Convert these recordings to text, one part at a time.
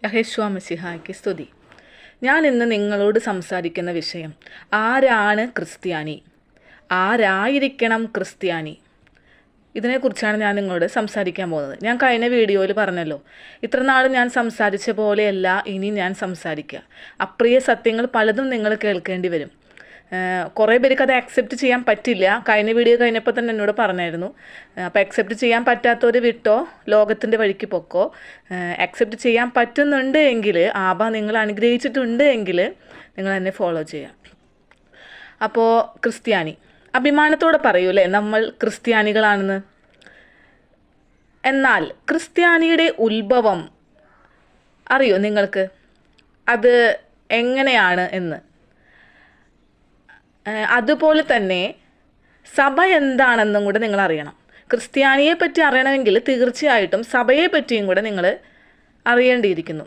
യഹോവ മിശിഹായ്ക്ക് സ്തുതി. ഞാൻ ഇന്ന് നിങ്ങളോട് സംസാരിക്കുന്ന വിഷയം ആരാണ് ക്രിസ്ത്യാനി, ആരായിരിക്കണം ക്രിസ്ത്യാനി, ഇതിനെക്കുറിച്ചാണ് ഞാൻ നിങ്ങളോട് സംസാരിക്കാൻ പോകുന്നത്. ഞാൻ കഴിഞ്ഞ വീഡിയോയിൽ പറഞ്ഞല്ലോ, ഇത്ര നാളും ഞാൻ സംസാരിച്ച പോലെയല്ല ഇനി ഞാൻ സംസാരിക്കുക. അപ്രിയ സത്യങ്ങൾ പലതും നിങ്ങൾ കേൾക്കേണ്ടി വരും. കുറേ പേർക്ക് അത് അക്സെപ്റ്റ് ചെയ്യാൻ പറ്റില്ല. കഴിഞ്ഞ വീഡിയോ കഴിഞ്ഞപ്പോൾ തന്നെ എന്നോട് പറഞ്ഞായിരുന്നു. അപ്പോൾ അക്സെപ്റ്റ് ചെയ്യാൻ പറ്റാത്തവർ വിട്ടോ, ലോകത്തിൻ്റെ വഴിക്ക് പൊക്കോ. അക്സെപ്റ്റ് ചെയ്യാൻ പറ്റുന്നുണ്ട് എങ്കിൽ, നിങ്ങൾ അനുഗ്രഹിച്ചിട്ടുണ്ട് എങ്കിൽ നിങ്ങൾ എന്നെ ഫോളോ ചെയ്യാം. അപ്പോൾ ക്രിസ്ത്യാനി അഭിമാനത്തോടെ പറയൂലേ നമ്മൾ ക്രിസ്ത്യാനികളാണെന്ന്. എന്നാൽ ക്രിസ്ത്യാനിയുടെ ഉത്ഭവം അറിയോ നിങ്ങൾക്ക്? അത് എങ്ങനെയാണ് എന്ന്. അതുപോലെ തന്നെ സഭ എന്താണെന്നും കൂടെ നിങ്ങൾ അറിയണം. ക്രിസ്ത്യാനിയെ പറ്റി അറിയണമെങ്കിൽ തീർച്ചയായിട്ടും സഭയെ പറ്റിയും കൂടെ നിങ്ങൾ അറിയേണ്ടിയിരിക്കുന്നു.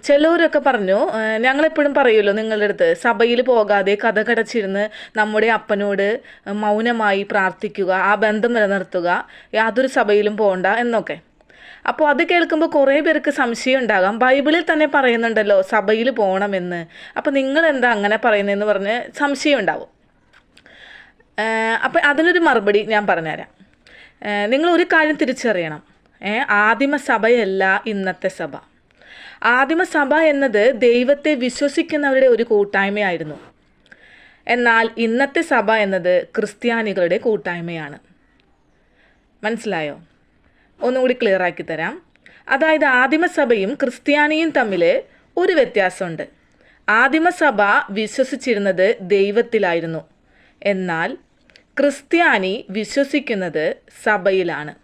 ചിലവരൊക്കെ പറഞ്ഞു, ഞങ്ങളെപ്പോഴും പറയുമല്ലോ നിങ്ങളുടെ അടുത്ത്, സഭയിൽ പോകാതെ കഥ കടച്ചിരുന്ന് നമ്മുടെ അപ്പനോട് മൗനമായി പ്രാർത്ഥിക്കുക, ആ ബന്ധം നിലനിർത്തുക, യാതൊരു സഭയിലും പോകണ്ട എന്നൊക്കെ. അപ്പോൾ അത് കേൾക്കുമ്പോൾ കുറേ പേർക്ക് സംശയം ഉണ്ടാകാം. ബൈബിളിൽ തന്നെ പറയുന്നുണ്ടല്ലോ സഭയിൽ പോകണമെന്ന്, അപ്പോൾ നിങ്ങൾ എന്താ അങ്ങനെ പറയുന്നതെന്ന് പറഞ്ഞ് സംശയം ഉണ്ടാവും. അപ്പോൾ അതിനൊരു മറുപടി ഞാൻ പറഞ്ഞുതരാം. നിങ്ങൾ ഒരു കാര്യം തിരിച്ചറിയണം. ആദിമസഭയല്ല ഇന്നത്തെ സഭ. ആദിമസഭ എന്നത് ദൈവത്തെ വിശ്വസിക്കുന്നവരുടെ ഒരു കൂട്ടായ്മയായിരുന്നു. എന്നാൽ ഇന്നത്തെ സഭ എന്നത് ക്രിസ്ത്യാനികളുടെ കൂട്ടായ്മയാണ്. മനസ്സിലായോ? ഒന്നുകൂടി ക്ലിയർ ആക്കി തരാം. അതായത് ആദിമസഭയും ക്രിസ്ത്യാനിയും തമ്മിൽ ഒരു വ്യത്യാസമുണ്ട്. ആദിമസഭ വിശ്വസിച്ചിരുന്നത് ദൈവത്തിലായിരുന്നു, എന്നാൽ ക്രിസ്ത്യാനി വിശ്വസിക്കുന്നത് സഭയിലാണ്.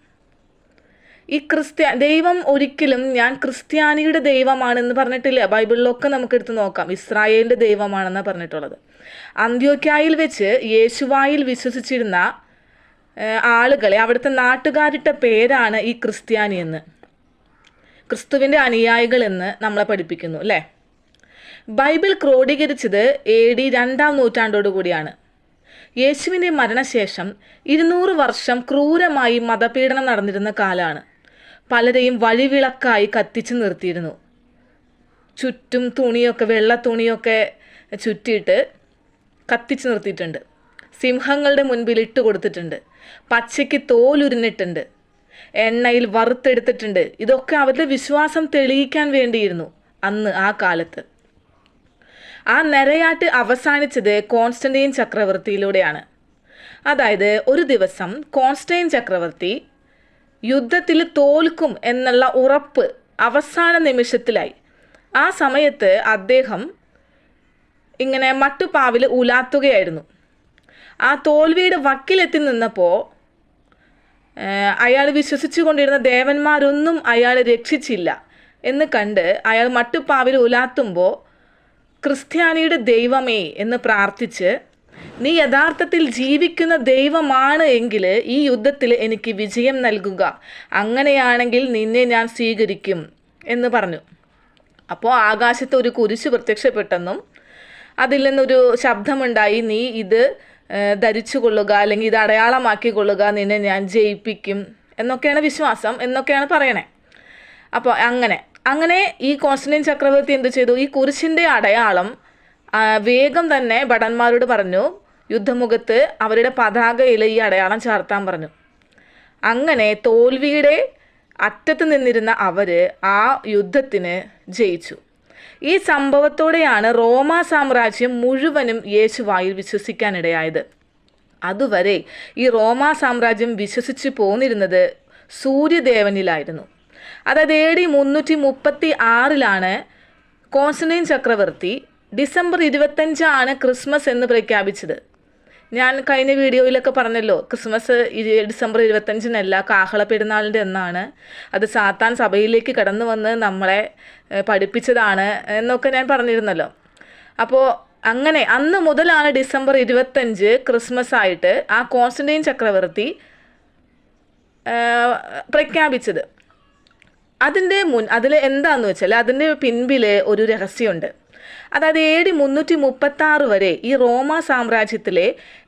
ഈ ദൈവം ഒരിക്കലും ഞാൻ ക്രിസ്ത്യാനിയുടെ ദൈവമാണെന്ന് പറഞ്ഞിട്ടില്ല. ബൈബിളിലൊക്കെ നമുക്ക് എടുത്ത് നോക്കാം, ഇസ്രായേലിൻ്റെ ദൈവമാണെന്നാണ് പറഞ്ഞിട്ടുള്ളത്. അന്ത്യോക്യായിൽ വെച്ച് യേശുവായിൽ വിശ്വസിച്ചിരുന്ന ആളുകളെ അവിടുത്തെ നാട്ടുകാരിട്ട പേരാണ് ഈ ക്രിസ്ത്യാനി എന്ന്, ക്രിസ്തുവിൻ്റെ അനുയായികൾ എന്ന് നമ്മളെ പഠിപ്പിക്കുന്നു അല്ലേ. ബൈബിൾ ക്രോഡീകരിച്ചത് AD 2-ാം നൂറ്റാണ്ടോടുകൂടിയാണ്. യേശുവിൻ്റെ മരണശേഷം 200 വർഷം ക്രൂരമായി മതപീഡനം നടന്നിരുന്ന കാലമാണ്. പലരെയും വഴിവിളക്കായി കത്തിച്ച് നിർത്തിയിരുന്നു. ചുറ്റും തുണിയൊക്കെ, വെള്ള തുണിയൊക്കെ ചുറ്റിയിട്ട് കത്തിച്ച് നിർത്തിയിട്ടുണ്ട്. സിംഹങ്ങളുടെ മുൻപിൽ ഇട്ട് കൊടുത്തിട്ടുണ്ട്. പച്ചയ്ക്ക് തോലുരിഞ്ഞിട്ടുണ്ട്. എണ്ണയിൽ വറുത്തെടുത്തിട്ടുണ്ട്. ഇതൊക്കെ അവരുടെ വിശ്വാസം തെളിയിക്കാൻ വേണ്ടിയിരുന്നു അന്ന് ആ കാലത്ത്. ആ നരയാട്ട് അവസാനിച്ചത് കോൺസ്റ്റന്റൈൻ ചക്രവർത്തിയിലൂടെയാണ്. അതായത് ഒരു ദിവസം കോൺസ്റ്റൈൻ ചക്രവർത്തി യുദ്ധത്തിൽ തോൽക്കും എന്നുള്ള ഉറപ്പ് അവസാന നിമിഷത്തിലായി. ആ സമയത്ത് അദ്ദേഹം ഇങ്ങനെ മട്ടുപ്പാവിൽ ഉലാത്തുകയായിരുന്നു. ആ തോൽവിയുടെ വക്കിലെത്തി നിന്നപ്പോൾ അയാൾ വിശ്വസിച്ചു കൊണ്ടിരുന്ന ദേവന്മാരൊന്നും അയാളെ രക്ഷിച്ചില്ല എന്ന് കണ്ട് അയാൾ മട്ടുപ്പാവിൽ ഉലാത്തുമ്പോൾ, ക്രിസ്ത്യാനിയുടെ ദൈവമേ എന്ന് പ്രാർത്ഥിച്ച്, നീ യഥാർത്ഥത്തിൽ ജീവിക്കുന്ന ദൈവമാണ് എങ്കിൽ ഈ യുദ്ധത്തിൽ എനിക്ക് വിജയം നൽകുക, അങ്ങനെയാണെങ്കിൽ നിന്നെ ഞാൻ സ്വീകരിക്കും എന്ന് പറഞ്ഞു. അപ്പോൾ ആകാശത്ത് ഒരു കുരിശ് പ്രത്യക്ഷപ്പെട്ടെന്നും അതിൽ നിന്നൊരു ശബ്ദമുണ്ടായി, നീ ഇത് ധരിച്ചു കൊള്ളുക, അല്ലെങ്കിൽ ഇത് അടയാളമാക്കി കൊള്ളുക, നിന്നെ ഞാൻ ജയിപ്പിക്കും എന്നൊക്കെയാണ് വിശ്വാസം എന്നൊക്കെയാണ് പറയണേ. അപ്പോൾ അങ്ങനെ ഈ കോൺസ്റ്റന്റൈൻ ചക്രവർത്തി എന്ത് ചെയ്തു? ഈ കുരിശിൻ്റെ അടയാളം വേഗം തന്നെ ഭടന്മാരോട് പറഞ്ഞു, യുദ്ധമുഖത്ത് അവരുടെ പതാകയിൽ ഈ അടയാളം ചാർത്താൻ പറഞ്ഞു. അങ്ങനെ തോൽവിയുടെ അറ്റത്ത് നിന്നിരുന്ന അവർ ആ യുദ്ധത്തിന് ജയിച്ചു. ഈ സംഭവത്തോടെയാണ് റോമാ സാമ്രാജ്യം മുഴുവനും യേശുവായിൽ വിശ്വസിക്കാനിടയായത്. അതുവരെ ഈ റോമാ സാമ്രാജ്യം വിശ്വസിച്ച് പോന്നിരുന്നത് സൂര്യദേവനിലായിരുന്നു. അതായത് AD 336 കോൺസ്റ്റന്റൈൻ ചക്രവർത്തി ഡിസംബർ 25 ക്രിസ്മസ് എന്ന് പ്രഖ്യാപിച്ചത്. ഞാൻ കഴിഞ്ഞ വീഡിയോയിലൊക്കെ പറഞ്ഞല്ലോ, ക്രിസ്മസ് ഡിസംബർ 25 കാഹള പെരുന്നാളിൻ്റെ എന്നാണ്. അത് സാത്താൻ സഭയിലേക്ക് കടന്നു വന്ന് നമ്മളെ പഠിപ്പിച്ചതാണ് എന്നൊക്കെ ഞാൻ പറഞ്ഞിരുന്നല്ലോ. അപ്പോൾ അങ്ങനെ അന്ന് മുതലാണ് ഡിസംബർ 25 ക്രിസ്മസ് ആയിട്ട് ആ കോൺസ്റ്റന്റൈൻ ചക്രവർത്തി പ്രഖ്യാപിച്ചത്. അതിൽ എന്താണെന്ന് വെച്ചാൽ അതിൻ്റെ പിൻപിൽ ഒരു രഹസ്യമുണ്ട്. അതായത് AD 336 വരെ ഈ റോമാ സാമ്രാജ്യത്തിലെ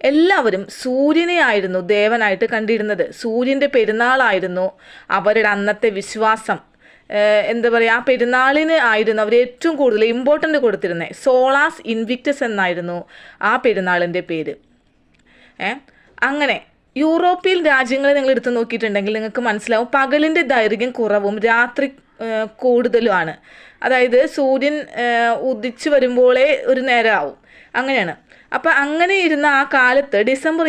എല്ലാവരും സൂര്യനെ ആയിരുന്നു ദേവനായിട്ട് കണ്ടിരുന്നത്. സൂര്യൻ്റെ പെരുന്നാളായിരുന്നു അവരുടെ അന്നത്തെ വിശ്വാസം. എന്താ പറയുക, ആ പെരുന്നാളിന് ആയിരുന്നു അവർ ഏറ്റവും കൂടുതൽ ഇമ്പോർട്ടൻ്റ് കൊടുത്തിരുന്നത്. സോളാസ് ഇൻവിക്ടസ് എന്നായിരുന്നു ആ പെരുന്നാളിൻ്റെ പേര്. അങ്ങനെ യൂറോപ്യൻ രാജ്യങ്ങളെ നിങ്ങൾ എടുത്ത് നോക്കിയിട്ടുണ്ടെങ്കിൽ നിങ്ങൾക്ക് മനസ്സിലാവും പകലിൻ്റെ ദൈർഘ്യം കുറവും രാത്രി കൂടുതലുമാണ്. അതായത് സൂര്യൻ ഉദിച്ചു വരുമ്പോഴേ ഒരു നേരം ആവും, അങ്ങനെയാണ്. അപ്പം അങ്ങനെ ഇരുന്ന ആ കാലത്ത് ഡിസംബർ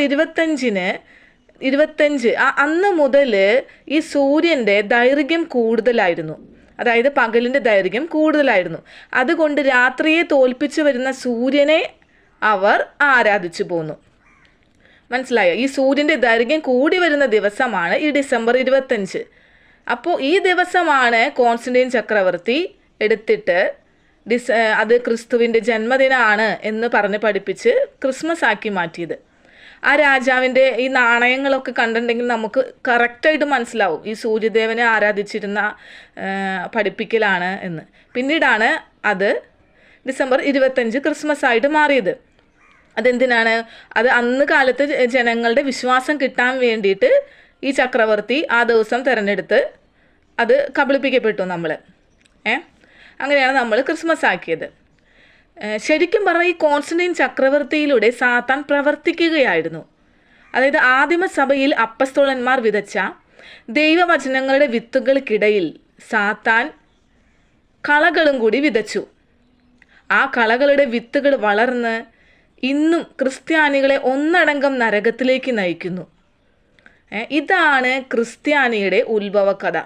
25 അന്ന് മുതൽ ഈ സൂര്യൻ്റെ ദൈർഘ്യം കൂടുതലായിരുന്നു, അതായത് പകലിൻ്റെ ദൈർഘ്യം കൂടുതലായിരുന്നു. അതുകൊണ്ട് രാത്രിയെ തോൽപ്പിച്ചു വരുന്ന സൂര്യനെ അവർ ആരാധിച്ചു പോന്നു. മനസ്സിലായോ? ഈ സൂര്യൻ്റെ ദൈർഘ്യം കൂടി വരുന്ന ദിവസമാണ് ഈ ഡിസംബർ 25. അപ്പോൾ ഈ ദിവസമാണ് കോൺസ്റ്റന്റൈൻ ചക്രവർത്തി എടുത്തിട്ട് അത് ക്രിസ്തുവിൻ്റെ ജന്മദിനമാണ് എന്ന് പറഞ്ഞ് പഠിപ്പിച്ച് ക്രിസ്മസ് ആക്കി മാറ്റിയത്. ആ രാജാവിൻ്റെ ഈ നാണയങ്ങളൊക്കെ കണ്ടിട്ടുണ്ടെങ്കിൽ നമുക്ക് കറക്റ്റായിട്ട് മനസ്സിലാവും ഈ സൂര്യദേവനെ ആരാധിച്ചിരുന്ന പഠിപ്പിക്കലാണ് എന്ന്. പിന്നീടാണ് അത് ഡിസംബർ 25 ക്രിസ്മസ് ആയിട്ട് മാറിയത്. അതെന്തിനാണ്? അത് അന്ന് കാലത്ത് ജനങ്ങളുടെ വിശ്വാസം കിട്ടാൻ വേണ്ടിയിട്ട് ഈ ചക്രവർത്തി ആ ദിവസം തിരഞ്ഞെടുത്ത് അത് കബളിപ്പിക്കപ്പെട്ടു നമ്മൾ. അങ്ങനെയാണ് നമ്മൾ ക്രിസ്മസ് ആക്കിയത്. ശരിക്കും പറഞ്ഞാൽ ഈ കോൺസ്റ്റന്റൈൻ ചക്രവർത്തിയിലൂടെ സാത്താൻ പ്രവർത്തിക്കുകയായിരുന്നു. അതായത് ആദിമസഭയിൽ അപ്പസ്തോലന്മാർ വിതച്ച ദൈവവചനങ്ങളുടെ വിത്തുകൾക്കിടയിൽ സാത്താൻ കളകളും കൂടി വിതച്ചു. ആ കളകളുടെ വിത്തുകൾ വളർന്ന് ഇന്നും ക്രിസ്ത്യാനികളെ ഒന്നടങ്കം നരകത്തിലേക്ക് നയിക്കുന്നു. ഇതാണ് ക്രിസ്ത്യാനിയുടെ ഉത്ഭവകഥ.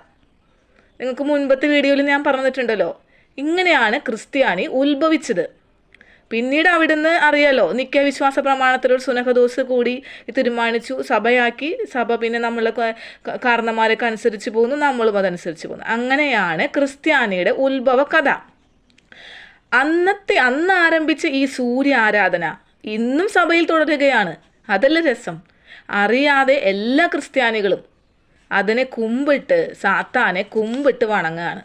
നിങ്ങൾക്ക് മുൻപത്തെ വീഡിയോയിൽ ഞാൻ പറഞ്ഞിട്ടുണ്ടല്ലോ, ഇങ്ങനെയാണ് ക്രിസ്ത്യാനി ഉത്ഭവിച്ചത്. പിന്നീട് അവിടുന്ന് അറിയാലോ, നിത്യവിശ്വാസ പ്രമാണത്തിലൊരു സുനഹദോസ് കൂടി തീരുമാനിച്ചു, സഭയാക്കി. സഭ പിന്നെ നമ്മളെ കാരണന്മാരൊക്കെ അനുസരിച്ച് പോകുന്നു, നമ്മളും അതനുസരിച്ച് പോകുന്നു. അങ്ങനെയാണ് ക്രിസ്ത്യാനിയുടെ ഉത്ഭവ കഥ. അന്ന് ആരംഭിച്ച ഈ സൂര്യ ആരാധന ഇന്നും സഭയിൽ തുടരുകയാണ്. അതല്ല രസം. അറിയാതെ എല്ലാ ക്രിസ്ത്യാനികളും അതിനെ സാത്താനെ കുമ്പിട്ട് വണങ്ങുകയാണ്.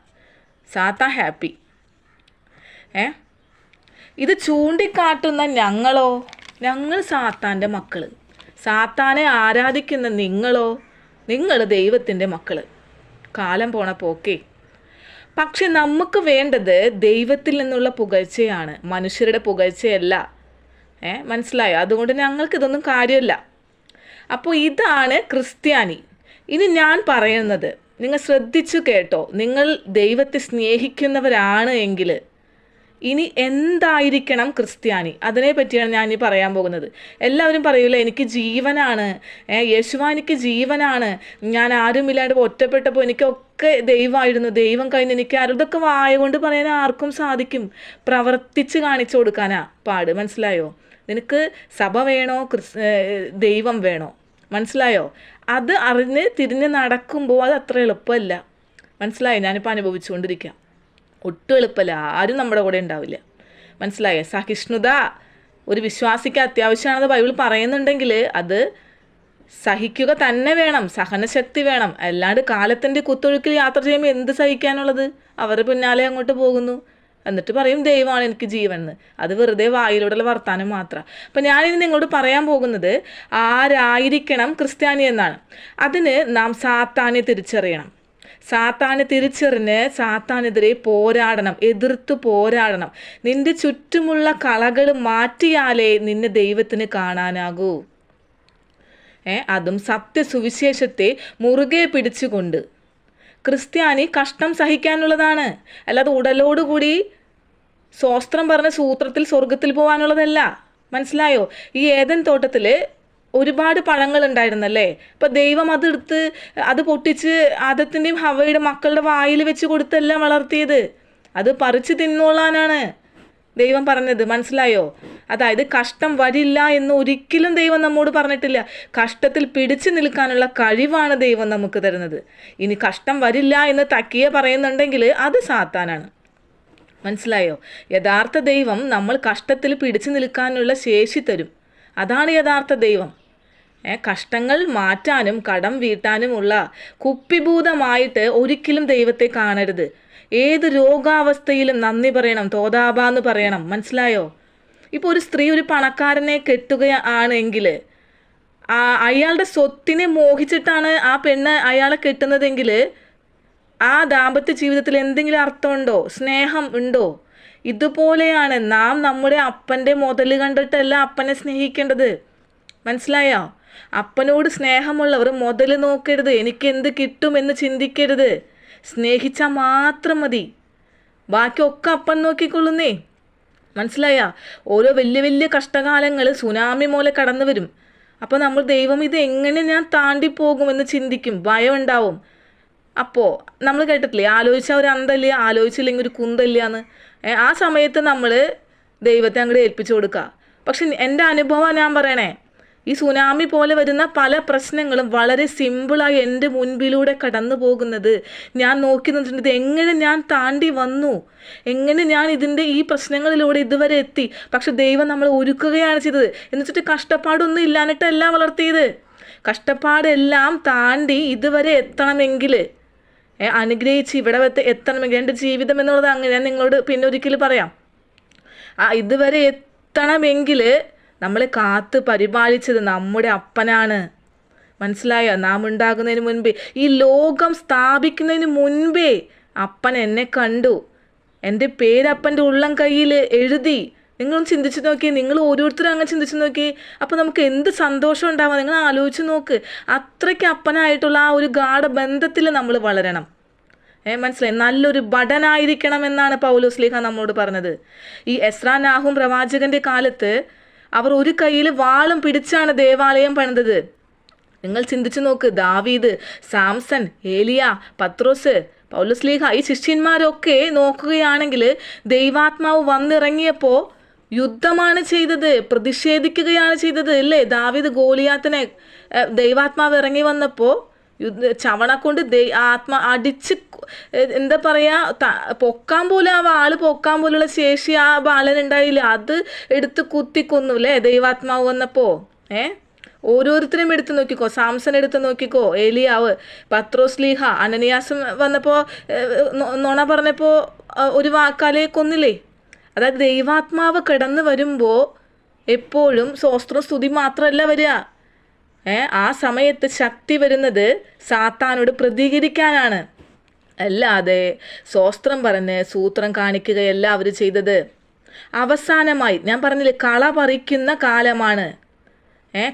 സാത്താൻ ഹാപ്പി. ഇത് ചൂണ്ടിക്കാട്ടുന്ന ഞങ്ങൾ സാത്താൻ്റെ മക്കൾ. സാത്താനെ ആരാധിക്കുന്ന നിങ്ങൾ ദൈവത്തിൻ്റെ മക്കൾ. കാലം പോണ പോക്കേ. പക്ഷെ നമുക്ക് വേണ്ടത് ദൈവത്തിൽ നിന്നുള്ള പുകഴ്ചയാണ്, മനുഷ്യരുടെ പുകഴ്ചയല്ല. മനസ്സിലായോ? അതുകൊണ്ട് ഞങ്ങൾക്കിതൊന്നും കാര്യമില്ല. അപ്പോൾ ഇതാണ് ക്രിസ്ത്യാനി. ഇനി ഞാൻ പറയുന്നത് നിങ്ങൾ ശ്രദ്ധിച്ചു കേട്ടോ. നിങ്ങൾ ദൈവത്തെ സ്നേഹിക്കുന്നവരാണ് എങ്കിൽ ഇനി എന്തായിരിക്കണം ക്രിസ്ത്യാനി, അതിനെ പറ്റിയാണ് ഞാൻ ഈ പറയാൻ പോകുന്നത്. എല്ലാവരും പറയൂല എനിക്ക് ജീവനാണ്, യേശുവാ എനിക്ക് ജീവനാണ്, ഞാൻ ആരുമില്ലാണ്ട് ഒറ്റപ്പെട്ടപ്പോൾ എനിക്കൊക്കെ ദൈവമായിരുന്നു, ദൈവം കഴിഞ്ഞ് എനിക്ക് ആരുതൊക്കെ വായ കൊണ്ട് പറയാൻ ആർക്കും സാധിക്കും, പ്രവർത്തിച്ച് കാണിച്ചു കൊടുക്കാനാ പാട്. മനസ്സിലായോ? നിനക്ക് സഭ വേണോ ദൈവം വേണോ? മനസ്സിലായോ? അത് അറിഞ്ഞ് തിരിഞ്ഞ് നടക്കുമ്പോൾ അത് അത്ര എളുപ്പമല്ല. മനസ്സിലായോ? ഞാനിപ്പോൾ അനുഭവിച്ചുകൊണ്ടിരിക്കാം. ഒട്ടും എളുപ്പമല്ല. ആരും നമ്മുടെ കൂടെ ഉണ്ടാവില്ല. മനസ്സിലായോ? സഹിഷ്ണുത ഒരു വിശ്വാസിക്ക് അത്യാവശ്യമാണെന്ന് ബൈബിൾ പറയുന്നുണ്ടെങ്കിൽ അത് സഹിക്കുക തന്നെ വേണം, സഹനശക്തി വേണം. അല്ലാണ്ട് കാലത്തിൻ്റെ കുത്തൊഴുക്കിൽ യാത്ര ചെയ്യുമ്പോൾ എന്ത് സഹിക്കാനുള്ളത്? അവരുടെ പിന്നാലെ അങ്ങോട്ട് പോകുന്നു, എന്നിട്ട് പറയും ദൈവമാണ് എനിക്ക് ജീവൻ എന്ന്. അത് വെറുതെ വായിലൂടെയുള്ള വർത്താനം മാത്രം. അപ്പം ഞാനിനി നിങ്ങളോട് പറയാൻ പോകുന്നത് ആരായിരിക്കണം ക്രിസ്ത്യാനി എന്നാണ്. അതിന് നാം സാത്താനെ തിരിച്ചറിയണം. സാത്താനെ തിരിച്ചറിഞ്ഞ് സാത്താനെതിരെ പോരാടണം, എതിർത്ത് പോരാടണം. നിന്റെ ചുറ്റുമുള്ള കളകൾ മാറ്റിയാലേ നിന്നെ ദൈവത്തിന് കാണാനാകൂ. അതും സത്യസുവിശേഷത്തെ മുറുകെ പിടിച്ചുകൊണ്ട്. ക്രിസ്ത്യാനി കഷ്ടം സഹിക്കാനുള്ളതാണ്, അല്ലാതെ ഉടലോടുകൂടി സ്വസ്ത്രം പറഞ്ഞ സൂത്രത്തിൽ സ്വർഗത്തിൽ പോകാനുള്ളതല്ല. മനസ്സിലായോ? ഈ ഏദൻ തോട്ടത്തിൽ ഒരുപാട് പഴങ്ങൾ ഉണ്ടായിരുന്നല്ലേ. അപ്പം ദൈവം അതെടുത്ത് അത് പൊട്ടിച്ച് ആദത്തിൻ്റെയും ഹവയുടെ മക്കളുടെ വായിൽ വെച്ച് കൊടുത്തല്ല വളർത്തിയത്. അത് പറിച്ച് തിന്നോളാനാണ് ദൈവം പറഞ്ഞത്. മനസ്സിലായോ? അതായത് കഷ്ടം വരില്ല എന്ന് ഒരിക്കലും ദൈവം നമ്മോട് പറഞ്ഞിട്ടില്ല. കഷ്ടത്തിൽ പിടിച്ചു നിൽക്കാനുള്ള കഴിവാണ് ദൈവം നമുക്ക് തരുന്നത്. ഇനി കഷ്ടം വരില്ല എന്ന് തക്കിയ പറയുന്നുണ്ടെങ്കിൽ അത് സാത്താനാണ്. മനസ്സിലായോ? യഥാർത്ഥ ദൈവം നമ്മൾ കഷ്ടത്തിൽ പിടിച്ചു നിൽക്കാനുള്ള ശേഷി തരും. അതാണ് യഥാർത്ഥ ദൈവം. കഷ്ടങ്ങൾ മാറ്റാനും കടം വീട്ടാനുമുള്ള കുപ്പിഭൂതമായിട്ട് ഒരിക്കലും ദൈവത്തെ കാണരുത്. ഏത് രോഗാവസ്ഥയിലും നന്ദി പറയണം, തോതാബാന്ന് പറയണം. മനസ്സിലായോ? ഇപ്പോൾ ഒരു സ്ത്രീ ഒരു പണക്കാരനെ കെട്ടുകയാണെങ്കിൽ അയാളുടെ സ്വത്തിനെ മോഹിച്ചിട്ടാണ് ആ പെണ്ണ് അയാളെ കെട്ടുന്നതെങ്കിൽ ആ ദാമ്പത്യ ജീവിതത്തിൽ എന്തെങ്കിലും അർത്ഥമുണ്ടോ? സ്നേഹം ഉണ്ടോ? ഇതുപോലെയാണ് നാം നമ്മുടെ അപ്പൻ്റെ മുതൽ കണ്ടിട്ടല്ല അപ്പനെ സ്നേഹിക്കേണ്ടത്. മനസ്സിലായോ? അപ്പനോട് സ്നേഹമുള്ളവർ മുതൽ നോക്കരുത്, എനിക്ക് എന്ത് കിട്ടുമെന്ന് ചിന്തിക്കരുത്. സ്നേഹിച്ചാൽ മാത്രം മതി, ബാക്കിയൊക്കെ അപ്പൻ നോക്കിക്കൊള്ളുന്നേ. മനസ്സിലായ? ഓരോ വലിയ വലിയ കഷ്ടകാലങ്ങൾ സുനാമി പോലെ കടന്നു വരും. അപ്പോൾ നമ്മൾ ദൈവം ഇത് എങ്ങനെ ഞാൻ താണ്ടിപ്പോകുമെന്ന് ചിന്തിക്കും, ഭയം ഉണ്ടാവും. അപ്പോൾ നമ്മൾ കേട്ടിട്ടില്ലേ, ആലോചിച്ചാൽ ഒരു അന്തല്ല, ആലോചിച്ചില്ലെങ്കിൽ ഒരു കുന്തല്ല എന്ന്. ആ സമയത്ത് നമ്മൾ ദൈവത്തെ അങ്ങോട്ട് ഏൽപ്പിച്ചു കൊടുക്കുക. പക്ഷെ എൻ്റെ അനുഭവം ഞാൻ പറയണേ, ഈ സുനാമി പോലെ വരുന്ന പല പ്രശ്നങ്ങളും വളരെ സിമ്പിളായി എൻ്റെ മുൻപിലൂടെ കടന്നു പോകുന്നത് ഞാൻ നോക്കി നിന്നിട്ടുണ്ട്. എങ്ങനെ ഞാൻ താണ്ടി വന്നു, എങ്ങനെ ഞാൻ ഇതിൻ്റെ ഈ പ്രശ്നങ്ങളിലൂടെ ഇതുവരെ എത്തി. പക്ഷെ ദൈവം നമ്മളെ ഒരുക്കുകയാണ് ചെയ്തത്. എന്നിട്ട് കഷ്ടപ്പാടൊന്നും ഇല്ലാഞ്ഞിട്ടല്ല വളർത്തിയത്. കഷ്ടപ്പാടെല്ലാം താണ്ടി ഇതുവരെ എത്തണമെങ്കിൽ, അനുഗ്രഹിച്ച് ഇവിടെ എത്തണമെങ്കിൽ, എൻ്റെ ജീവിതം എന്നുള്ളത് അങ്ങനെ ഞാൻ നിങ്ങളോട് പിന്നെ ഒരിക്കൽ പറയാം. ഇതുവരെ എത്തണമെങ്കിൽ നമ്മളെ കാത്ത് പരിപാലിച്ചത് നമ്മുടെ അപ്പനാണ്. മനസ്സിലായോ? നാം ഉണ്ടാകുന്നതിന് മുൻപേ, ഈ ലോകം സ്ഥാപിക്കുന്നതിന് മുൻപേ അപ്പൻ എന്നെ കണ്ടു. എൻ്റെ പേരപ്പൻ്റെ ഉള്ളം കയ്യിൽ എഴുതി. നിങ്ങളൊന്ന് ചിന്തിച്ച് നോക്കി, നിങ്ങൾ ഓരോരുത്തരും അങ്ങനെ ചിന്തിച്ച് നോക്കി. അപ്പോൾ നമുക്ക് എന്ത് സന്തോഷം ഉണ്ടാവുക, നിങ്ങൾ ആലോചിച്ച് നോക്ക്. അത്രയ്ക്ക് അപ്പനായിട്ടുള്ള ആ ഒരു ഗാഢബന്ധത്തിൽ നമ്മൾ വളരണം. മനസ്സിലായി? നല്ലൊരു ഭടനായിരിക്കണം എന്നാണ് പൗലോസ്ലീഹ നമ്മോട് പറഞ്ഞത്. ഈ എസ്രാ നാഹൂം പ്രവാചകൻ്റെ കാലത്ത് അവർ ഒരു കയ്യിൽ വാളും പിടിച്ചാണ് ദേവാലയം പണിതത്. നിങ്ങൾ ചിന്തിച്ചു നോക്ക്. ദാവീദ്, സാംസൺ, ഏലിയ, പത്രോസ്, പൗലോസ്ലീഹ, ഈ ശിഷ്യന്മാരൊക്കെ നോക്കുകയാണെങ്കിൽ ദൈവാത്മാവ് വന്നിറങ്ങിയപ്പോൾ യുദ്ധമാണ് ചെയ്തത്, പ്രതിഷേധിക്കുകയാണ് ചെയ്തത് അല്ലേ? ദാവീദ് ഗോലിയാത്തിനെ ദൈവാത്മാവ് ഇറങ്ങി വന്നപ്പോൾ ചവണ കൊണ്ട് അടിച്ച് എന്താ പറയുക, പൊക്കാൻ പോലും, ആ വാള് പൊക്കാൻ പോലുള്ള ശേഷി ആ ബാലനുണ്ടായില്ല. അത് എടുത്ത് കുത്തിക്കൊന്നു അല്ലേ ദൈവാത്മാവ് വന്നപ്പോൾ. ഓരോരുത്തരും എടുത്ത് നോക്കിക്കോ. സാംസൺ എടുത്ത് നോക്കിക്കോ, ഏലിയാവ്, പത്രോസ്ലീഹ, അനനിയാസ് വന്നപ്പോൾ നുണ പറഞ്ഞപ്പോൾ ഒരു വാക്കാലെ കൊന്നില്ലേ. അതായത് ദൈവാത്മാവ് കടന്നു വരുമ്പോൾ എപ്പോഴും സ്വസ്ത്രം സ്തുതി മാത്രമല്ല വരിക. ആ സമയത്ത് ശക്തി വരുന്നത് സാത്താനോട് പ്രതികരിക്കാനാണ്. അല്ലാതെ സ്വസ്ത്രം പറഞ്ഞ് സൂത്രം കാണിക്കുകയല്ല അവർ ചെയ്തത്. അവസാനമായി ഞാൻ പറഞ്ഞില്ലേ, കള പറിക്കുന്ന കാലമാണ്.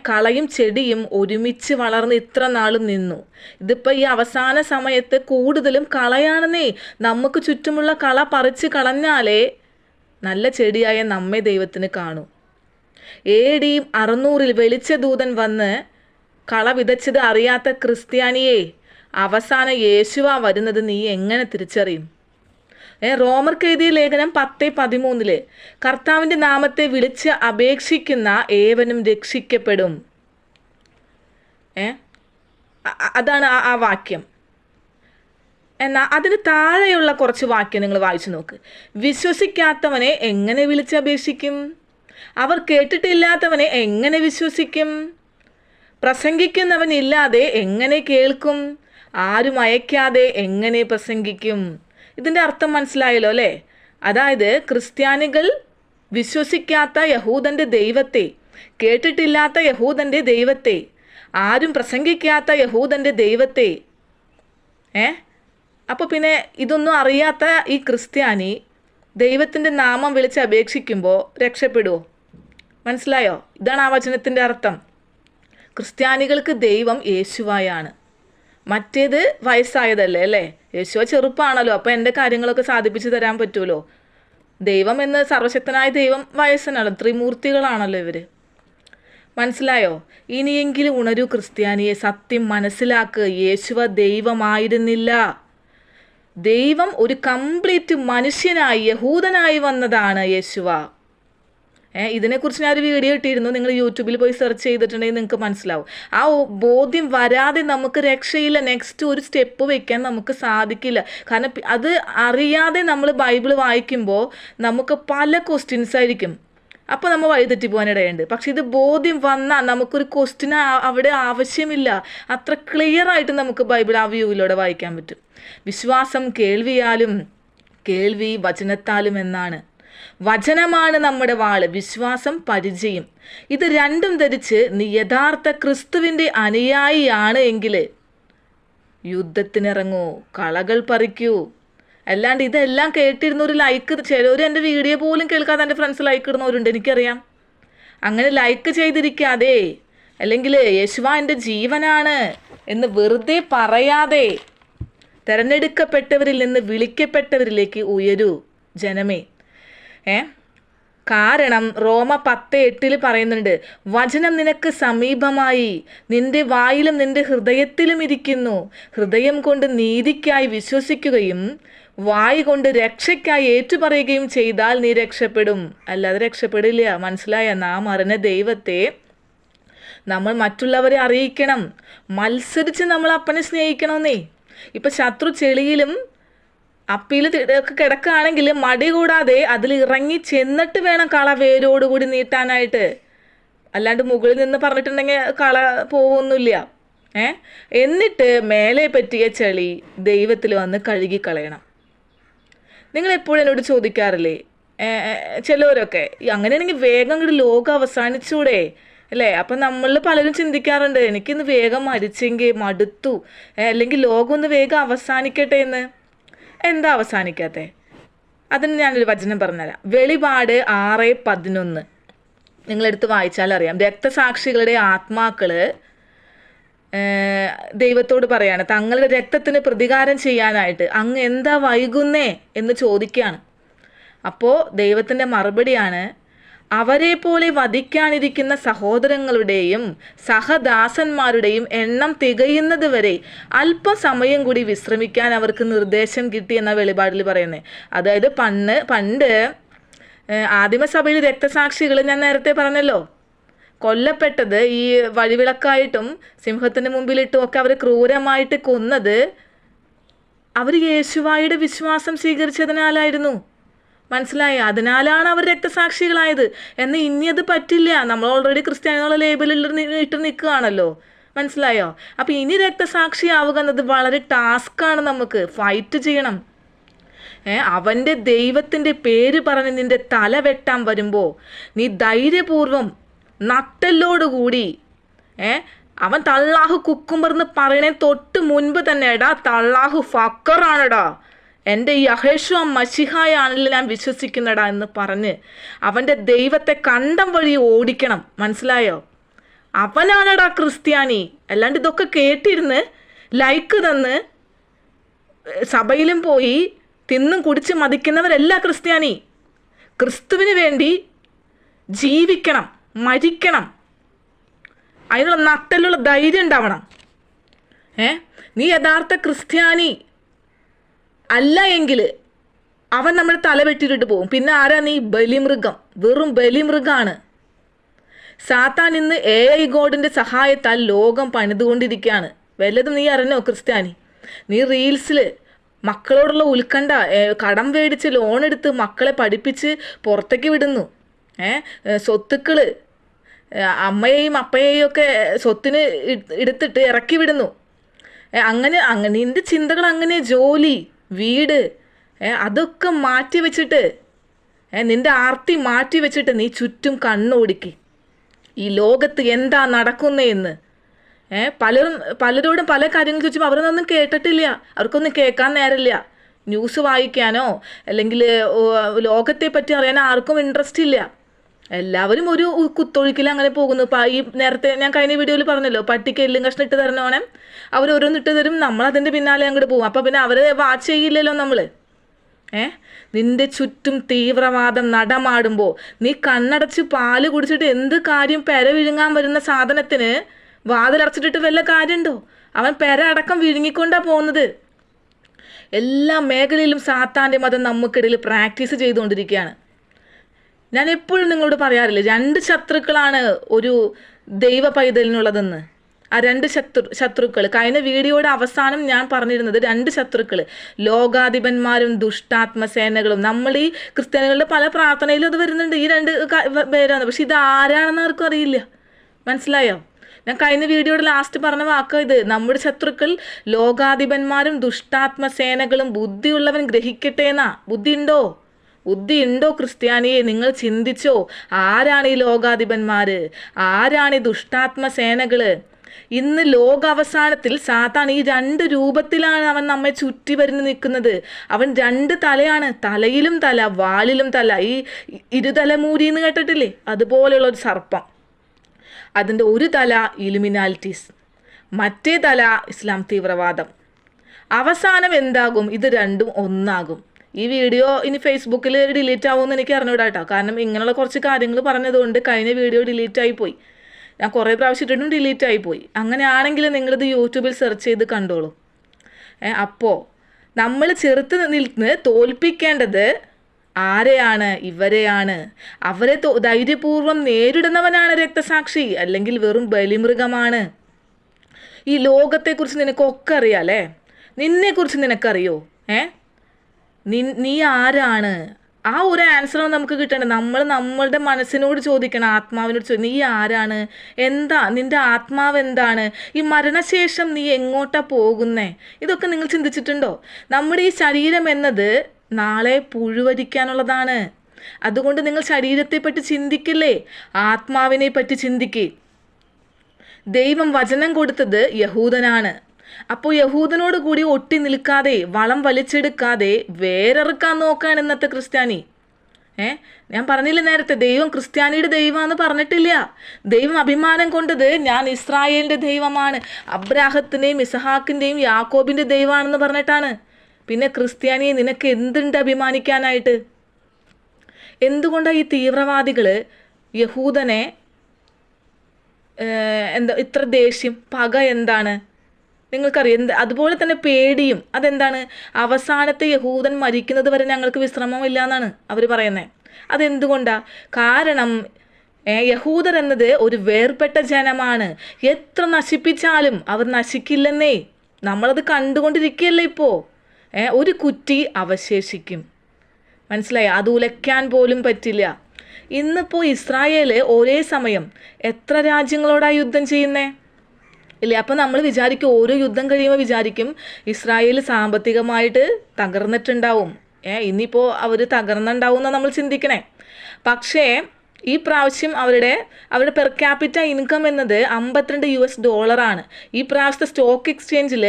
കളയും ചെടിയും ഒരുമിച്ച് വളർന്ന് ഇത്ര നാളും നിന്നു. ഇതിപ്പോൾ ഈ അവസാന സമയത്ത് കൂടുതലും കളയാണെന്നേ. നമുക്ക് ചുറ്റുമുള്ള കള പറിച്ച് കളഞ്ഞാലേ നല്ല ചെടിയായ നമ്മെ ദൈവത്തിന് കാണൂ. AD 600 വെളിച്ചദൂതൻ വന്ന് കള വിതച്ചത് അറിയാത്ത ക്രിസ്ത്യാനിയെ അവസാനം യേശുവാ വരുന്നത് നീ എങ്ങനെ തിരിച്ചറിയും? റോമർക്ക് എഴുതിയ ലേഖനം 10:13 കർത്താവിൻ്റെ നാമത്തെ വിളിച്ച് അപേക്ഷിക്കുന്ന ഏവനും രക്ഷിക്കപ്പെടും. അതാണ് ആ വാക്യം. എന്നാൽ അതിന് താഴെയുള്ള കുറച്ച് വാക്യം നിങ്ങൾ വായിച്ചു നോക്ക്. വിശ്വസിക്കാത്തവനെ എങ്ങനെ വിളിച്ചപേക്ഷിക്കും? അവർ കേട്ടിട്ടില്ലാത്തവനെ എങ്ങനെ വിശ്വസിക്കും? പ്രസംഗിക്കുന്നവനില്ലാതെ എങ്ങനെ കേൾക്കും? ആരും അയക്കാതെ എങ്ങനെ പ്രസംഗിക്കും? ഇതിൻ്റെ അർത്ഥം മനസ്സിലായല്ലോ അല്ലേ? അതായത് ക്രിസ്ത്യാനികൾ വിശ്വസിക്കാത്ത യഹൂദൻ്റെ ദൈവത്തെ, കേട്ടിട്ടില്ലാത്ത യഹൂദൻ്റെ ദൈവത്തെ, ആരും പ്രസംഗിക്കാത്ത യഹൂദൻ്റെ ദൈവത്തെ, അപ്പോൾ പിന്നെ ഇതൊന്നും അറിയാത്ത ഈ ക്രിസ്ത്യാനി ദൈവത്തിൻ്റെ നാമം വിളിച്ച് അപേക്ഷിക്കുമ്പോൾ രക്ഷപ്പെടുമോ? മനസ്സിലായോ? ഇതാണ് ആ വചനത്തിൻ്റെ അർത്ഥം. ക്രിസ്ത്യാനികൾക്ക് ദൈവം യേശുവായാണ്. മറ്റേത് വയസ്സായതല്ലേ അല്ലേ? യേശുവ ചെറുപ്പമാണല്ലോ, അപ്പോൾ എൻ്റെ കാര്യങ്ങളൊക്കെ സാധിപ്പിച്ചു തരാൻ പറ്റുമല്ലോ. ദൈവം എന്ന് സർവശക്തനായ ദൈവം വയസ്സനാണല്ലോ, ത്രിമൂർത്തികളാണല്ലോ ഇവർ. മനസ്സിലായോ? ഇനിയെങ്കിലും ഉണരൂ ക്രിസ്ത്യാനിയെ, സത്യം മനസ്സിലാക്കുക. യേശുവ ദൈവമായിരുന്നില്ല. ദൈവം ഒരു കംപ്ലീറ്റ് മനുഷ്യനായി, യഹൂദനായി വന്നതാണ് യേശുവ. ഇതിനെക്കുറിച്ച് ഞാനൊരു വീഡിയോ ഇട്ടിരുന്നു, നിങ്ങൾ യൂട്യൂബിൽ പോയി സെർച്ച് ചെയ്തിട്ടുണ്ടെങ്കിൽ നിങ്ങൾക്ക് മനസ്സിലാവും. ആ ബോധ്യം വരാതെ നമുക്ക് രക്ഷയില്ല. നെക്സ്റ്റ് ഒരു സ്റ്റെപ്പ് വെക്കാൻ നമുക്ക് സാധിക്കില്ല. കാരണം അത് അറിയാതെ നമ്മൾ ബൈബിൾ വായിക്കുമ്പോൾ നമുക്ക് പല ക്വസ്റ്റ്യൻസ് ആയിരിക്കും. അപ്പോൾ നമ്മൾ വഴിതെറ്റി പോകാനിടയുണ്ട്. പക്ഷെ ഇത് ബോധ്യം വന്നാൽ നമുക്കൊരു ക്വസ്റ്റ്യൻ അവിടെ ആവശ്യമില്ല. അത്ര ക്ലിയർ ആയിട്ട് നമുക്ക് ബൈബിൾ ആ വ്യൂവിലൂടെ വായിക്കാൻ പറ്റും. വിശ്വാസം കേൾവിയാലും, കേൾവി വചനത്താലും എന്നാണ്. വചനമാണ് നമ്മുടെ വാള്, വിശ്വാസം പരിചയം. ഇത് രണ്ടും ധരിച്ച് നീ യഥാർത്ഥ ക്രിസ്തുവിൻ്റെ അനുയായിയാണ് എങ്കിൽ യുദ്ധത്തിനിറങ്ങൂ, കളകൾ പറിക്കൂ. അല്ലാണ്ട് ഇതെല്ലാം കേട്ടിരുന്ന ഒരു ലൈക്ക്, ചിലവർ എൻ്റെ വീഡിയോ പോലും കേൾക്കാതെ എൻ്റെ ഫ്രണ്ട്സ് ലൈക്ക് ഇടുന്നവരുണ്ട്, എനിക്കറിയാം. അങ്ങനെ ലൈക്ക് ചെയ്തിരിക്കാതെ, അല്ലെങ്കിൽ യേശുവ എൻ്റെ ജീവനാണ് എന്ന് വെറുതെ പറയാതെ തിരഞ്ഞെടുക്കപ്പെട്ടവരിൽ നിന്ന് വിളിക്കപ്പെട്ടവരിലേക്ക് ഉയരൂ ജനമേ. കാരണം റോമ 10:8 പറയുന്നുണ്ട്, വചനം നിനക്ക് സമീപമായി, നിന്റെ വായിലും നിന്റെ ഹൃദയത്തിലും ഇരിക്കുന്നു. ഹൃദയം കൊണ്ട് നീതിക്കായി വിശ്വസിക്കുകയും വായ് കൊണ്ട് രക്ഷയ്ക്കായി ഏറ്റുപറയുകയും ചെയ്താൽ നീ രക്ഷപ്പെടും. അല്ലാതെ രക്ഷപ്പെടില്ല. മനസ്സിലായ? നാം അറിഞ്ഞ ദൈവത്തെ നമ്മൾ മറ്റുള്ളവരെ അറിയിക്കണം. മത്സരിച്ച് നമ്മൾ അപ്പനെ സ്നേഹിക്കണമെന്നേ. ഇപ്പം ശത്രു ചെളിയിലും അപ്പിയിൽ കിടക്കുകയാണെങ്കിൽ മടി കൂടാതെ അതിൽ ഇറങ്ങി ചെന്നിട്ട് വേണം കള വേരോടുകൂടി നീട്ടാനായിട്ട്. അല്ലാണ്ട് മുകളിൽ നിന്ന് പറഞ്ഞിട്ടുണ്ടെങ്കിൽ കള പോവൊന്നുമില്ല. എന്നിട്ട് മേലെ പറ്റിയ ചെളി ദൈവത്തിൽ വന്ന് കഴുകിക്കളയണം. നിങ്ങളെപ്പോഴും എന്നോട് ചോദിക്കാറില്ലേ, ചിലവരൊക്കെ അങ്ങനെയാണെങ്കിൽ വേഗം ഇങ്ങോട്ട് ലോകം അവസാനിച്ചൂടെ അല്ലേ? അപ്പം നമ്മൾ പലരും ചിന്തിക്കാറുണ്ട്, എനിക്കിന്ന് വേഗം മരിച്ചെങ്കിൽ മടുത്തു, അല്ലെങ്കിൽ ലോകം ഒന്ന് വേഗം അവസാനിക്കട്ടെ എന്ന്. എന്താ അവസാനിക്കാത്തെ? അതിന് ഞാനൊരു വചനം പറഞ്ഞുതരാം. വെളിപാട് 6:11 നിങ്ങളെടുത്ത് വായിച്ചാൽ അറിയാം. രക്തസാക്ഷികളുടെ ആത്മാക്കൾ ദൈവത്തോട് പറയാണ്, തങ്ങളുടെ രക്തത്തിന് പ്രതികാരം ചെയ്യാനായിട്ട് അങ്ങ് എന്താ വൈകുന്നേ എന്ന് ചോദിക്കുകയാണ്. അപ്പോൾ ദൈവത്തിൻ്റെ മറുപടിയാണ്, അവരെ പോലെ വധിക്കാനിരിക്കുന്ന സഹോദരങ്ങളുടെയും സഹദാസന്മാരുടെയും എണ്ണം തികയുന്നത് വരെ അല്പസമയം കൂടി വിശ്രമിക്കാൻ അവർക്ക് നിർദ്ദേശം കിട്ടി എന്ന വെളിപാടിൽ പറയുന്നത്. അതായത് പണ്ട് ആദിമസഭയിൽ രക്തസാക്ഷികൾ ഞാൻ നേരത്തെ പറഞ്ഞല്ലോ, കൊല്ലപ്പെട്ടത് ഈ വഴിവിളക്കായിട്ടും സിംഹത്തിന് മുമ്പിലിട്ടും ഒക്കെ അവർ ക്രൂരമായിട്ട് കൊന്നത് അവർ യേശുവായുടെ വിശ്വാസം സ്വീകരിച്ചതിനാലായിരുന്നു. മനസ്സിലായി? അതിനാലാണ് അവർ രക്തസാക്ഷികളായത്. എന്നാൽ ഇനി അത് പറ്റില്ല. നമ്മൾ ഓൾറെഡി ക്രിസ്ത്യാനികളുടെ ലേബലിൽ ഇട്ട് നിൽക്കുകയാണല്ലോ. മനസ്സിലായോ? അപ്പം ഇനി രക്തസാക്ഷിയാവുക എന്നത് വളരെ ടാസ്ക്കാണ്. നമുക്ക് ഫൈറ്റ് ചെയ്യണം. അവൻ്റെ ദൈവത്തിൻ്റെ പേര് പറഞ്ഞ് നിൻ്റെ തല വെട്ടാൻ വരുമ്പോൾ നീ ധൈര്യപൂർവം നട്ടലോടുകൂടി അവൻ തള്ളാഹു കുക്കുംബർന്ന് പറയണേ തൊട്ട് മുൻപ് തന്നെ, എടാ തള്ളാഹു ഫക്കറാണെടാ, എൻ്റെ യഹോശുവ മശിഹായാണല്ലോ ഞാൻ വിശ്വസിക്കുന്നടാ എന്ന് പറഞ്ഞ് അവൻ്റെ ദൈവത്തെ കണ്ടം വഴി ഓടിക്കണം. മനസ്സിലായോ? അവനാണെടാ ക്രിസ്ത്യാനി. അല്ലാണ്ട് ഇതൊക്കെ കേട്ടിരുന്ന് ലൈക്ക് തന്ന് സഭയിലും പോയി തിന്നും കുടിച്ച് മതിക്കുന്നവരല്ല ക്രിസ്ത്യാനി. ക്രിസ്തുവിന് വേണ്ടി ജീവിക്കണം, മരിക്കണം. അതിനുള്ള നട്ടലുള്ള ധൈര്യം ഉണ്ടാവണം. നീ യഥാർത്ഥ ക്രിസ്ത്യാനി അല്ല എങ്കിൽ അവൻ നമ്മൾ തല വെട്ടിയിട്ട് പോകും. പിന്നെ ആരാ നീ? ബലിമൃഗം. വെറും ബലിമൃഗമാണ്. സാത്താൻ ഇന്ന് AI ഗോഡിൻ്റെ സഹായത്താൽ ലോകം പണിതുകൊണ്ടിരിക്കുകയാണ്. വല്ലതും നീ അറിഞ്ഞോ ക്രിസ്ത്യാനി? നീ റീൽസിൽ മക്കളോടുള്ള ഉത്കണ്ഠ, കടം മേടിച്ച് ലോൺ എടുത്ത് മക്കളെ പഠിപ്പിച്ച് പുറത്തേക്ക് വിടുന്നു. സ്വത്തുക്കൾ അമ്മയെയും അപ്പയെയും ഒക്കെ സ്വത്തിന് എടുത്തിട്ട് ഇറക്കി വിടുന്നു. അങ്ങനെ നിൻ്റെ ചിന്തകൾ അങ്ങനെ ജോലി, വീട് അതൊക്കെ മാറ്റി വെച്ചിട്ട്, നിൻ്റെ ആർത്തി മാറ്റി വെച്ചിട്ട് നീ ചുറ്റും കണ്ണോടിക്ക്. ഈ ലോകത്ത് എന്താ നടക്കുന്നതെന്ന് പലരോടും പല കാര്യങ്ങൾ ചോദിച്ചപ്പോൾ അവരൊന്നും കേട്ടിട്ടില്ല. അവർക്കൊന്നും കേൾക്കാൻ നേരമില്ല. ന്യൂസ് വായിക്കാനോ അല്ലെങ്കിൽ ലോകത്തെ പറ്റി അറിയാനോ ആർക്കും ഇൻട്രസ്റ്റ് ഇല്ല. എല്ലാവരും ഒരു കുത്തൊഴുക്കിൽ അങ്ങനെ പോകുന്നു. ഈ നേരത്തെ ഞാൻ കഴിഞ്ഞ വീഡിയോയിൽ പറഞ്ഞല്ലോ, പട്ടിക്ക് എല്ലും കഷ്ണം ഇട്ട് തരണോണം, അവർ ഓരോന്ന് ഇട്ട് തരും, നമ്മളതിൻ്റെ പിന്നാലെ അങ്ങോട്ട് പോകും. അപ്പോൾ പിന്നെ അവരെ വാച്ച് ചെയ്യില്ലല്ലോ നമ്മൾ. നിൻ്റെ ചുറ്റും തീവ്രവാദം നടമാടുമ്പോൾ നീ കണ്ണടച്ച് പാല് കുടിച്ചിട്ട് എന്ത് കാര്യം? പെര വിഴുങ്ങാൻ വരുന്ന സാധനത്തിന് വാതിലടച്ചിട്ടിട്ട് വല്ല കാര്യമുണ്ടോ? അവൻ പെര അടക്കം വിഴുങ്ങിക്കൊണ്ടാണ് പോകുന്നത്. എല്ലാ മേഖലയിലും സാത്താൻ്റെ മതം നമുക്കിടയിൽ പ്രാക്ടീസ് ചെയ്തുകൊണ്ടിരിക്കുകയാണ്. ഞാൻ എപ്പോഴും നിങ്ങളോട് പറയാറില്ലേ, 2 ശത്രുക്കളാണ് ഒരു ദൈവ പൈതലിനുള്ളതെന്ന്. ആ 2 ശത്രുക്കൾ കഴിഞ്ഞ വീഡിയോയുടെ അവസാനം ഞാൻ പറഞ്ഞിരുന്നത് 2 ശത്രുക്കൾ, ലോകാധിപന്മാരും ദുഷ്ടാത്മസേനകളും. നമ്മൾ ഈ ക്രിസ്ത്യാനികളുടെ പല പ്രാർത്ഥനയിലും അത് വരുന്നുണ്ട്, ഈ 2 പേരാണ്. പക്ഷെ ഇത് ആരാണെന്ന് ആർക്കും അറിയില്ല. മനസ്സിലായോ? ഞാൻ കഴിഞ്ഞ വീഡിയോയുടെ ലാസ്റ്റ് പറഞ്ഞ വാക്ക് ഇത്. നമ്മുടെ ശത്രുക്കൾ ലോകാധിപന്മാരും ദുഷ്ടാത്മസേനകളും. ബുദ്ധിയുള്ളവൻ ഗ്രഹിക്കട്ടെ എന്നാ. ബുദ്ധി ഉണ്ടോ ക്രിസ്ത്യാനിയെ? നിങ്ങൾ ചിന്തിച്ചോ? ആരാണ് ഈ ലോകാധിപന്മാർ? ആരാണ് ഈ ദുഷ്ടാത്മസേനകൾ? ഇന്ന് ലോകാവസാനത്തിൽ സാത്താൻ ഈ 2 രൂപത്തിലാണ് അവൻ നമ്മെ ചുറ്റി വരുന്നു നിൽക്കുന്നത്. അവൻ 2 തലയാണ്, തലയിലും തല, വാലിലും തല. ഈ ഇരുതലമൂരി എന്ന് കേട്ടിട്ടില്ലേ? അതുപോലെയുള്ള ഒരു സർപ്പം. അതിൻ്റെ ഒരു തല ഇലുമിനാലിറ്റീസ്, മറ്റേ തല ഇസ്ലാം തീവ്രവാദം. അവസാനം എന്താകും? ഇത് രണ്ടും ഒന്നാകും. ഈ വീഡിയോ ഇനി ഫേസ്ബുക്കിൽ ഡിലീറ്റ് ആവുമെന്ന് എനിക്ക് അറിഞ്ഞൂടാ കേട്ടോ. കാരണം ഇങ്ങനെയുള്ള കുറച്ച് കാര്യങ്ങൾ പറഞ്ഞതുകൊണ്ട് കഴിഞ്ഞ വീഡിയോ ഡിലീറ്റ് ആയിപ്പോയി. ഞാൻ കുറേ പ്രാവശ്യം ഇട്ടിട്ടും ഡിലീറ്റ് ആയിപ്പോയി. അങ്ങനെയാണെങ്കിൽ നിങ്ങളിത് യൂട്യൂബിൽ സെർച്ച് ചെയ്ത് കണ്ടോളൂ. അപ്പോൾ നമ്മൾ ചെറുത്ത് നിന്ന് തോൽപ്പിക്കേണ്ടത് ആരെയാണ്? ഇവരെയാണ്. അവരെ ധൈര്യപൂർവ്വം നേരിടുന്നവനാണ് രക്തസാക്ഷി, അല്ലെങ്കിൽ വെറും ബലിമൃഗമാണ്. ഈ ലോകത്തെക്കുറിച്ച് നിനക്കൊക്കെ അറിയാം അല്ലേ? നിന്നെക്കുറിച്ച് നിനക്കറിയോ? നീ ആരാണ്? ആ ഒരു ആൻസറാണ് നമുക്ക് കിട്ടേണ്ടത്. നമ്മൾ നമ്മളുടെ മനസ്സിനോട് ചോദിക്കണം, ആത്മാവിനോട് ചോദിക്കണം, നീ ആരാണ്? എന്താ നിൻ്റെ ആത്മാവ്? എന്താണ്? ഈ മരണശേഷം നീ എങ്ങോട്ടാ പോകുന്നേ? ഇതൊക്കെ നിങ്ങൾ ചിന്തിച്ചിട്ടുണ്ടോ? നമ്മുടെ ഈ ശരീരം എന്നത് നാളെ പുഴുവരിക്കാനുള്ളതാണ്. അതുകൊണ്ട് നിങ്ങൾ ശരീരത്തെപ്പറ്റി ചിന്തിക്കില്ലേ, ആത്മാവിനെ പറ്റി ചിന്തിക്കേ. ദൈവം വചനം കൊടുത്തത് യഹൂദനാണ്. അപ്പോൾ യഹൂദനോട് കൂടി ഒട്ടി നിൽക്കാതെ, വളം വലിച്ചെടുക്കാതെ വേറെറുക്കാൻ നോക്കുകയാണ് ഇന്നത്തെ ക്രിസ്ത്യാനി. ഞാൻ പറഞ്ഞില്ല നേരത്തെ, ദൈവം ക്രിസ്ത്യാനിയുടെ ദൈവമാണെന്ന് പറഞ്ഞിട്ടില്ല. ദൈവം അഭിമാനം കൊണ്ടത് ഞാൻ ഇസ്രായേലിൻ്റെ ദൈവമാണ്, അബ്രാഹത്തിൻ്റെയും ഇസഹാക്കിൻ്റെയും യാക്കോബിൻ്റെ ദൈവമാണെന്ന് പറഞ്ഞിട്ടാണ്. പിന്നെ ക്രിസ്ത്യാനിയെ നിനക്ക് എന്തുണ്ട് അഭിമാനിക്കാനായിട്ട്? എന്തുകൊണ്ടാണ് ഈ തീവ്രവാദികൾ യഹൂദനെ ഇത്ര ദേഷ്യം, പക എന്താണ് നിങ്ങൾക്കറിയാം? അതുപോലെ തന്നെ പേടിയും. അതെന്താണ്? അവസാനത്തെ യഹൂദൻ മരിക്കുന്നത് വരെ ഞങ്ങൾക്ക് വിശ്രമമില്ല എന്നാണ് അവർ പറയുന്നത്. അതെന്തുകൊണ്ടാണ്? കാരണം യഹൂദർ എന്നത് ഒരു വേർപെട്ട ജനമാണ്. എത്ര നശിപ്പിച്ചാലും അവർ നശിക്കില്ലെന്നേ. നമ്മളത് കണ്ടുകൊണ്ടിരിക്കുകയല്ലേ ഇപ്പോൾ. ഒരു കുറ്റി അവശേഷിക്കും, മനസ്സിലായി? അത് ഉലയ്ക്കാൻ പോലും പറ്റില്ല. ഇന്നിപ്പോൾ ഇസ്രായേൽ ഒരേ സമയം എത്ര രാജ്യങ്ങളോടാണ് യുദ്ധം ചെയ്യുന്നേ? ഇല്ലേ? അപ്പം നമ്മൾ വിചാരിക്കും, ഓരോ യുദ്ധം കഴിയുമ്പോൾ വിചാരിക്കും ഇസ്രായേൽ സാമ്പത്തികമായിട്ട് തകർന്നിട്ടുണ്ടാവും, ഇനിയിപ്പോൾ അവർ തകർന്നുണ്ടാവും എന്നാണ് നമ്മൾ ചിന്തിക്കണേ. പക്ഷേ ഈ പ്രാവശ്യം അവരുടെ പെർ ക്യാപിറ്റ ഇൻകം എന്നത് $52. ഈ പ്രാവശ്യത്തെ സ്റ്റോക്ക് എക്സ്ചേഞ്ചിൽ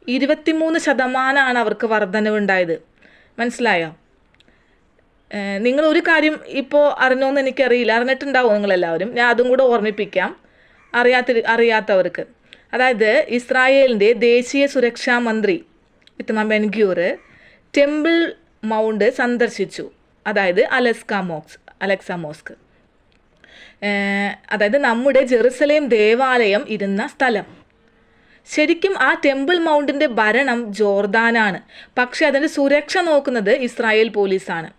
23% അവർക്ക് വർധനവുണ്ടായത്. മനസ്സിലായോ? നിങ്ങൾ ഒരു കാര്യം ഇപ്പോൾ അറിഞ്ഞോന്ന് എനിക്കറിയില്ല, അറിഞ്ഞിട്ടുണ്ടാവും നിങ്ങളെല്ലാവരും. ഞാൻ അതും കൂടെ ഓർമ്മിപ്പിക്കാം അറിയാത്തവർക്ക്. അതായത് ഇസ്രായേലിൻ്റെ ദേശീയ സുരക്ഷാ മന്ത്രി ഇത്തമാം ബെൻഗ്യൂർ ടെമ്പിൾ മൗണ്ട് സന്ദർശിച്ചു. അതായത് അലക്സ മോസ്ക്, അതായത് നമ്മുടെ ജെറുസലേം ദേവാലയം ഇരുന്ന സ്ഥലം. ശരിക്കും ആ ടെമ്പിൾ മൗണ്ടിൻ്റെ ഭരണം ജോർദാനാണ്, പക്ഷെ അതിൻ്റെ സുരക്ഷ നോക്കുന്നത് ഇസ്രായേൽ പോലീസാണ്.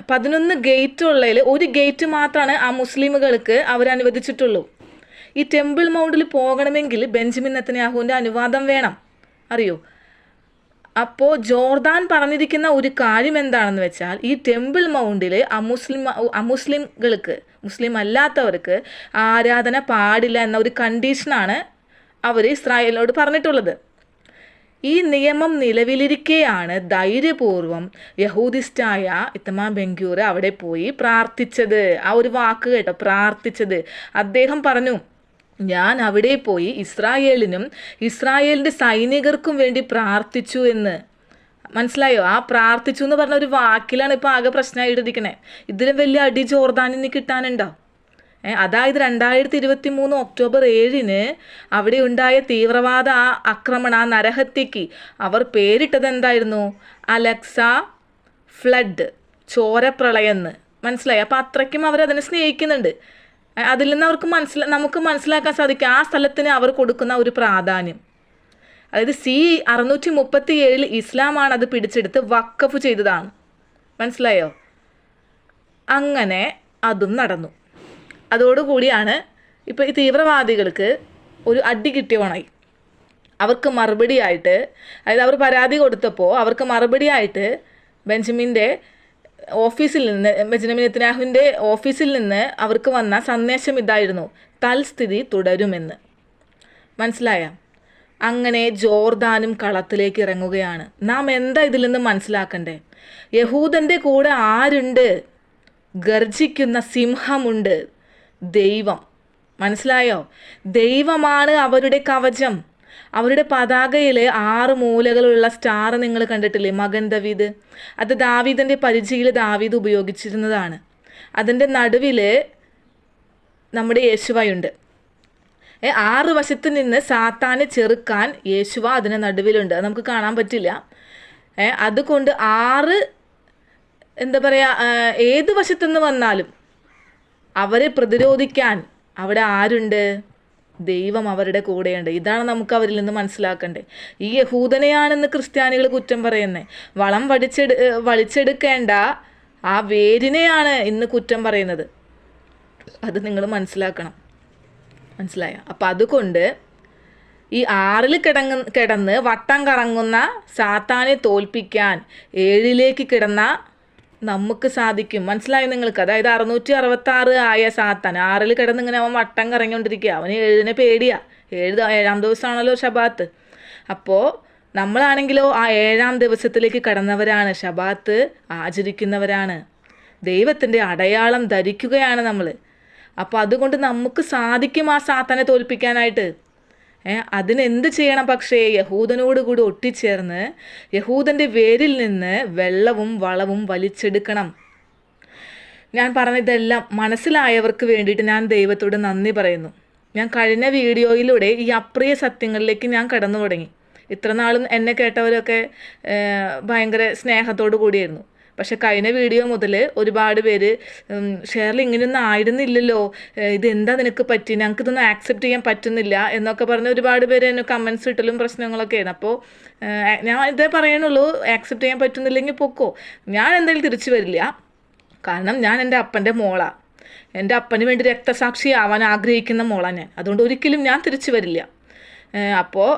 11 ഗേറ്റ് ഉള്ളതിൽ ഒരു ഗേറ്റ് മാത്രമാണ് ആ മുസ്ലിമുകൾക്ക് അവരനുവദിച്ചിട്ടുള്ളൂ. ഈ ടെമ്പിൾ മൗണ്ടിൽ പോകണമെങ്കിൽ ബെഞ്ചമിൻ നെതന്യാഹുവിൻ്റെ അനുവാദം വേണം, അറിയോ? അപ്പോൾ ജോർദാൻ പറഞ്ഞിരിക്കുന്ന ഒരു കാര്യം എന്താണെന്ന് വെച്ചാൽ, ഈ ടെമ്പിൾ മൗണ്ടിൽ അമുസ്ലിംകൾക്ക്, മുസ്ലിം അല്ലാത്തവർക്ക് ആരാധന പാടില്ല എന്ന ഒരു കണ്ടീഷനാണ് അവർ ഇസ്രായേലിനോട് പറഞ്ഞിട്ടുള്ളത്. ഈ നിയമം നിലവിലിരിക്കെയാണ് ധൈര്യപൂർവ്വം യഹൂദിസ്റ്റായ ഇത്തമാം ബെൻഗ്യൂർ അവിടെ പോയി പ്രാർത്ഥിച്ചത്. ആ ഒരു വാക്ക് കേട്ടോ, പ്രാർത്ഥിച്ചത്. അദ്ദേഹം പറഞ്ഞു, ഞാൻ അവിടെ പോയി ഇസ്രായേലിനും ഇസ്രായേലിൻ്റെ സൈനികർക്കും വേണ്ടി പ്രാർത്ഥിച്ചു എന്ന്. മനസ്സിലായോ? ആ പ്രാർത്ഥിച്ചു എന്ന് പറഞ്ഞ ഒരു വാക്കിലാണ് ഇപ്പോൾ ആകെ പ്രശ്നമായിട്ടിരിക്കണേ. ഇതിലും വലിയ അടി ജോർദാനിന് കിട്ടാനുണ്ടോ? അതായത് 2023 ഒക്ടോബർ 7 അവിടെ ഉണ്ടായ തീവ്രവാദ ആക്രമണ നരഹത്യക്ക് അവർ പേരിട്ടത് എന്തായിരുന്നു? അലക്സ ഫ്ലഡ്, ചോരപ്രളയെന്ന്. മനസ്സിലായി? അപ്പോൾ അത്രയ്ക്കും അവരതിനെ സ്നേഹിക്കുന്നുണ്ട്. അതിൽ നിന്ന് നമുക്ക് മനസ്സിലാക്കാൻ സാധിക്കും ആ സ്ഥലത്തിന് അവർ കൊടുക്കുന്ന ഒരു പ്രാധാന്യം. അതായത് CE 637 ഇസ്ലാമാണ് അത് പിടിച്ചെടുത്ത് വഖഫ് ചെയ്തതാണ്. മനസ്സിലായോ? അങ്ങനെ അതും നടന്നു. അതോടുകൂടിയാണ് ഇപ്പോൾ ഈ തീവ്രവാദികൾക്ക് ഒരു അടി കിട്ടിയോണായി. അവർക്ക് മറുപടിയായിട്ട്, അതായത് അവർ പരാതി കൊടുത്തപ്പോൾ അവർക്ക് മറുപടിയായിട്ട് ബെഞ്ചമിൻ നെതന്യാഹുവിൻ്റെ ഓഫീസിൽ നിന്ന് അവർക്ക് വന്ന സന്ദേശം ഇതായിരുന്നു: തൽസ്ഥിതി തുടരുമെന്ന്. മനസ്സിലായ? അങ്ങനെ ജോർദാനും കളത്തിലേക്ക് ഇറങ്ങുകയാണ്. നാം എന്താ ഇതിൽ നിന്ന് മനസ്സിലാക്കണ്ടേ? യഹൂദൻ്റെ കൂടെ ആരുണ്ട്? ഗർജിക്കുന്ന സിംഹമുണ്ട്, ദൈവം. മനസ്സിലായോ? ദൈവമാണ് അവരുടെ കവചം. അവരുടെ പതാകയിൽ 6 മൂലകളുള്ള സ്റ്റാർ നിങ്ങൾ കണ്ടിട്ടില്ലേ? മകൻ ദാവീദ്, അത് ദാവീദിൻ്റെ പരിചയിൽ ദാവീദ് ഉപയോഗിച്ചിരുന്നതാണ്. അതിൻ്റെ നടുവിൽ നമ്മുടെ യേശുവയുണ്ട്. 6 വശത്ത് നിന്ന് സാത്താനെ ചെറുക്കാൻ യേശുവ അതിന് നടുവിലുണ്ട്. അത് നമുക്ക് കാണാൻ പറ്റില്ല. അതുകൊണ്ട് 6 എന്താ പറയുക, ഏത് വശത്തുനിന്ന് വന്നാലും അവരെ പ്രതിരോധിക്കാൻ അവിടെ ആരുണ്ട്? ദൈവം അവരുടെ കൂടെയുണ്ട്. ഇതാണ് നമുക്ക് അവരിൽ നിന്ന് മനസ്സിലാക്കേണ്ടത്. ഈ യഹൂദനെയാണെന്ന് ക്രിസ്ത്യാനികൾ കുറ്റം പറയുന്നത്. വളം വലിച്ചെടുക്കേണ്ട ആ വേരിനെയാണ് ഇന്ന് കുറ്റം പറയുന്നത്. അത് നിങ്ങൾ മനസ്സിലാക്കണം. മനസ്സിലായോ? അപ്പം അതുകൊണ്ട് ഈ 6-ൽ കിടന്ന് വട്ടം കറങ്ങുന്ന സാത്താനെ തോൽപ്പിക്കാൻ 7-ലേക്ക് കിടന്ന നമുക്ക് സാധിക്കും. മനസ്സിലായോ നിങ്ങൾക്ക്? അതായത് 666 ആയ സാത്താൻ 6-ൽ കിടന്നിങ്ങനെ അവൻ വട്ടം കറങ്ങിക്കൊണ്ടിരിക്കുക. അവന് 7-നെ പേടിയാ. 7-ാം ദിവസമാണല്ലോ ശബാത്ത്. അപ്പോൾ നമ്മളാണെങ്കിലോ ആ 7-ാം ദിവസത്തിലേക്ക് കടന്നവരാണ്, ശബാത്ത് ആചരിക്കുന്നവരാണ്, ദൈവത്തിൻ്റെ അടയാളം ധരിക്കുകയാണ് നമ്മൾ. അപ്പോൾ അതുകൊണ്ട് നമുക്ക് സാധിക്കും ആ സാത്താനെ തോൽപ്പിക്കാനായിട്ട്. അതിനെന്ത് ചെയ്യണം? പക്ഷേ യഹൂദനോട് കൂടി ഒട്ടിച്ചേർന്ന് യഹൂദൻ്റെ വേരിൽ നിന്ന് വെള്ളവും വളവും വലിച്ചെടുക്കണം. ഞാൻ പറഞ്ഞതെല്ലാം മനസ്സിലായവർക്ക് വേണ്ടിയിട്ട് ഞാൻ ദൈവത്തോട് നന്ദി പറയുന്നു. ഞാൻ കഴിഞ്ഞ വീഡിയോയിലൂടെ ഈ അപ്രിയ സത്യങ്ങളിലേക്ക് ഞാൻ കടന്നു തുടങ്ങി. ഇത്ര നാളും എന്നെ കേട്ടവരൊക്കെ ഭയങ്കര സ്നേഹത്തോടു കൂടിയായിരുന്നു. പക്ഷെ കഴിഞ്ഞ വീഡിയോ മുതൽ ഒരുപാട് പേര് ഷെയറിൽ ഇങ്ങനെയൊന്നും ആയിരുന്നില്ലല്ലോ, ഇതെന്താ നിനക്ക് പറ്റി, ഞങ്ങൾക്കിതൊന്നും ആക്സെപ്റ്റ് ചെയ്യാൻ പറ്റുന്നില്ല എന്നൊക്കെ പറഞ്ഞ് ഒരുപാട് പേര് എന്നെ കമൻസ് ഇട്ടലും പ്രശ്നങ്ങളൊക്കെയാണ്. അപ്പോൾ ഞാൻ ഇതേ പറയണുള്ളൂ, ആക്സെപ്റ്റ് ചെയ്യാൻ പറ്റുന്നില്ലെങ്കിൽ പൊക്കോ, ഞാൻ എന്തായാലും തിരിച്ചു വരില്ല. കാരണം ഞാൻ എൻ്റെ അപ്പൻ്റെ മോളാണ്. എൻ്റെ അപ്പന് വേണ്ടി രക്തസാക്ഷി ആവാൻ ആഗ്രഹിക്കുന്ന മോളാണ് ഞാൻ. അതുകൊണ്ട് ഒരിക്കലും ഞാൻ തിരിച്ചു വരില്ല. അപ്പോൾ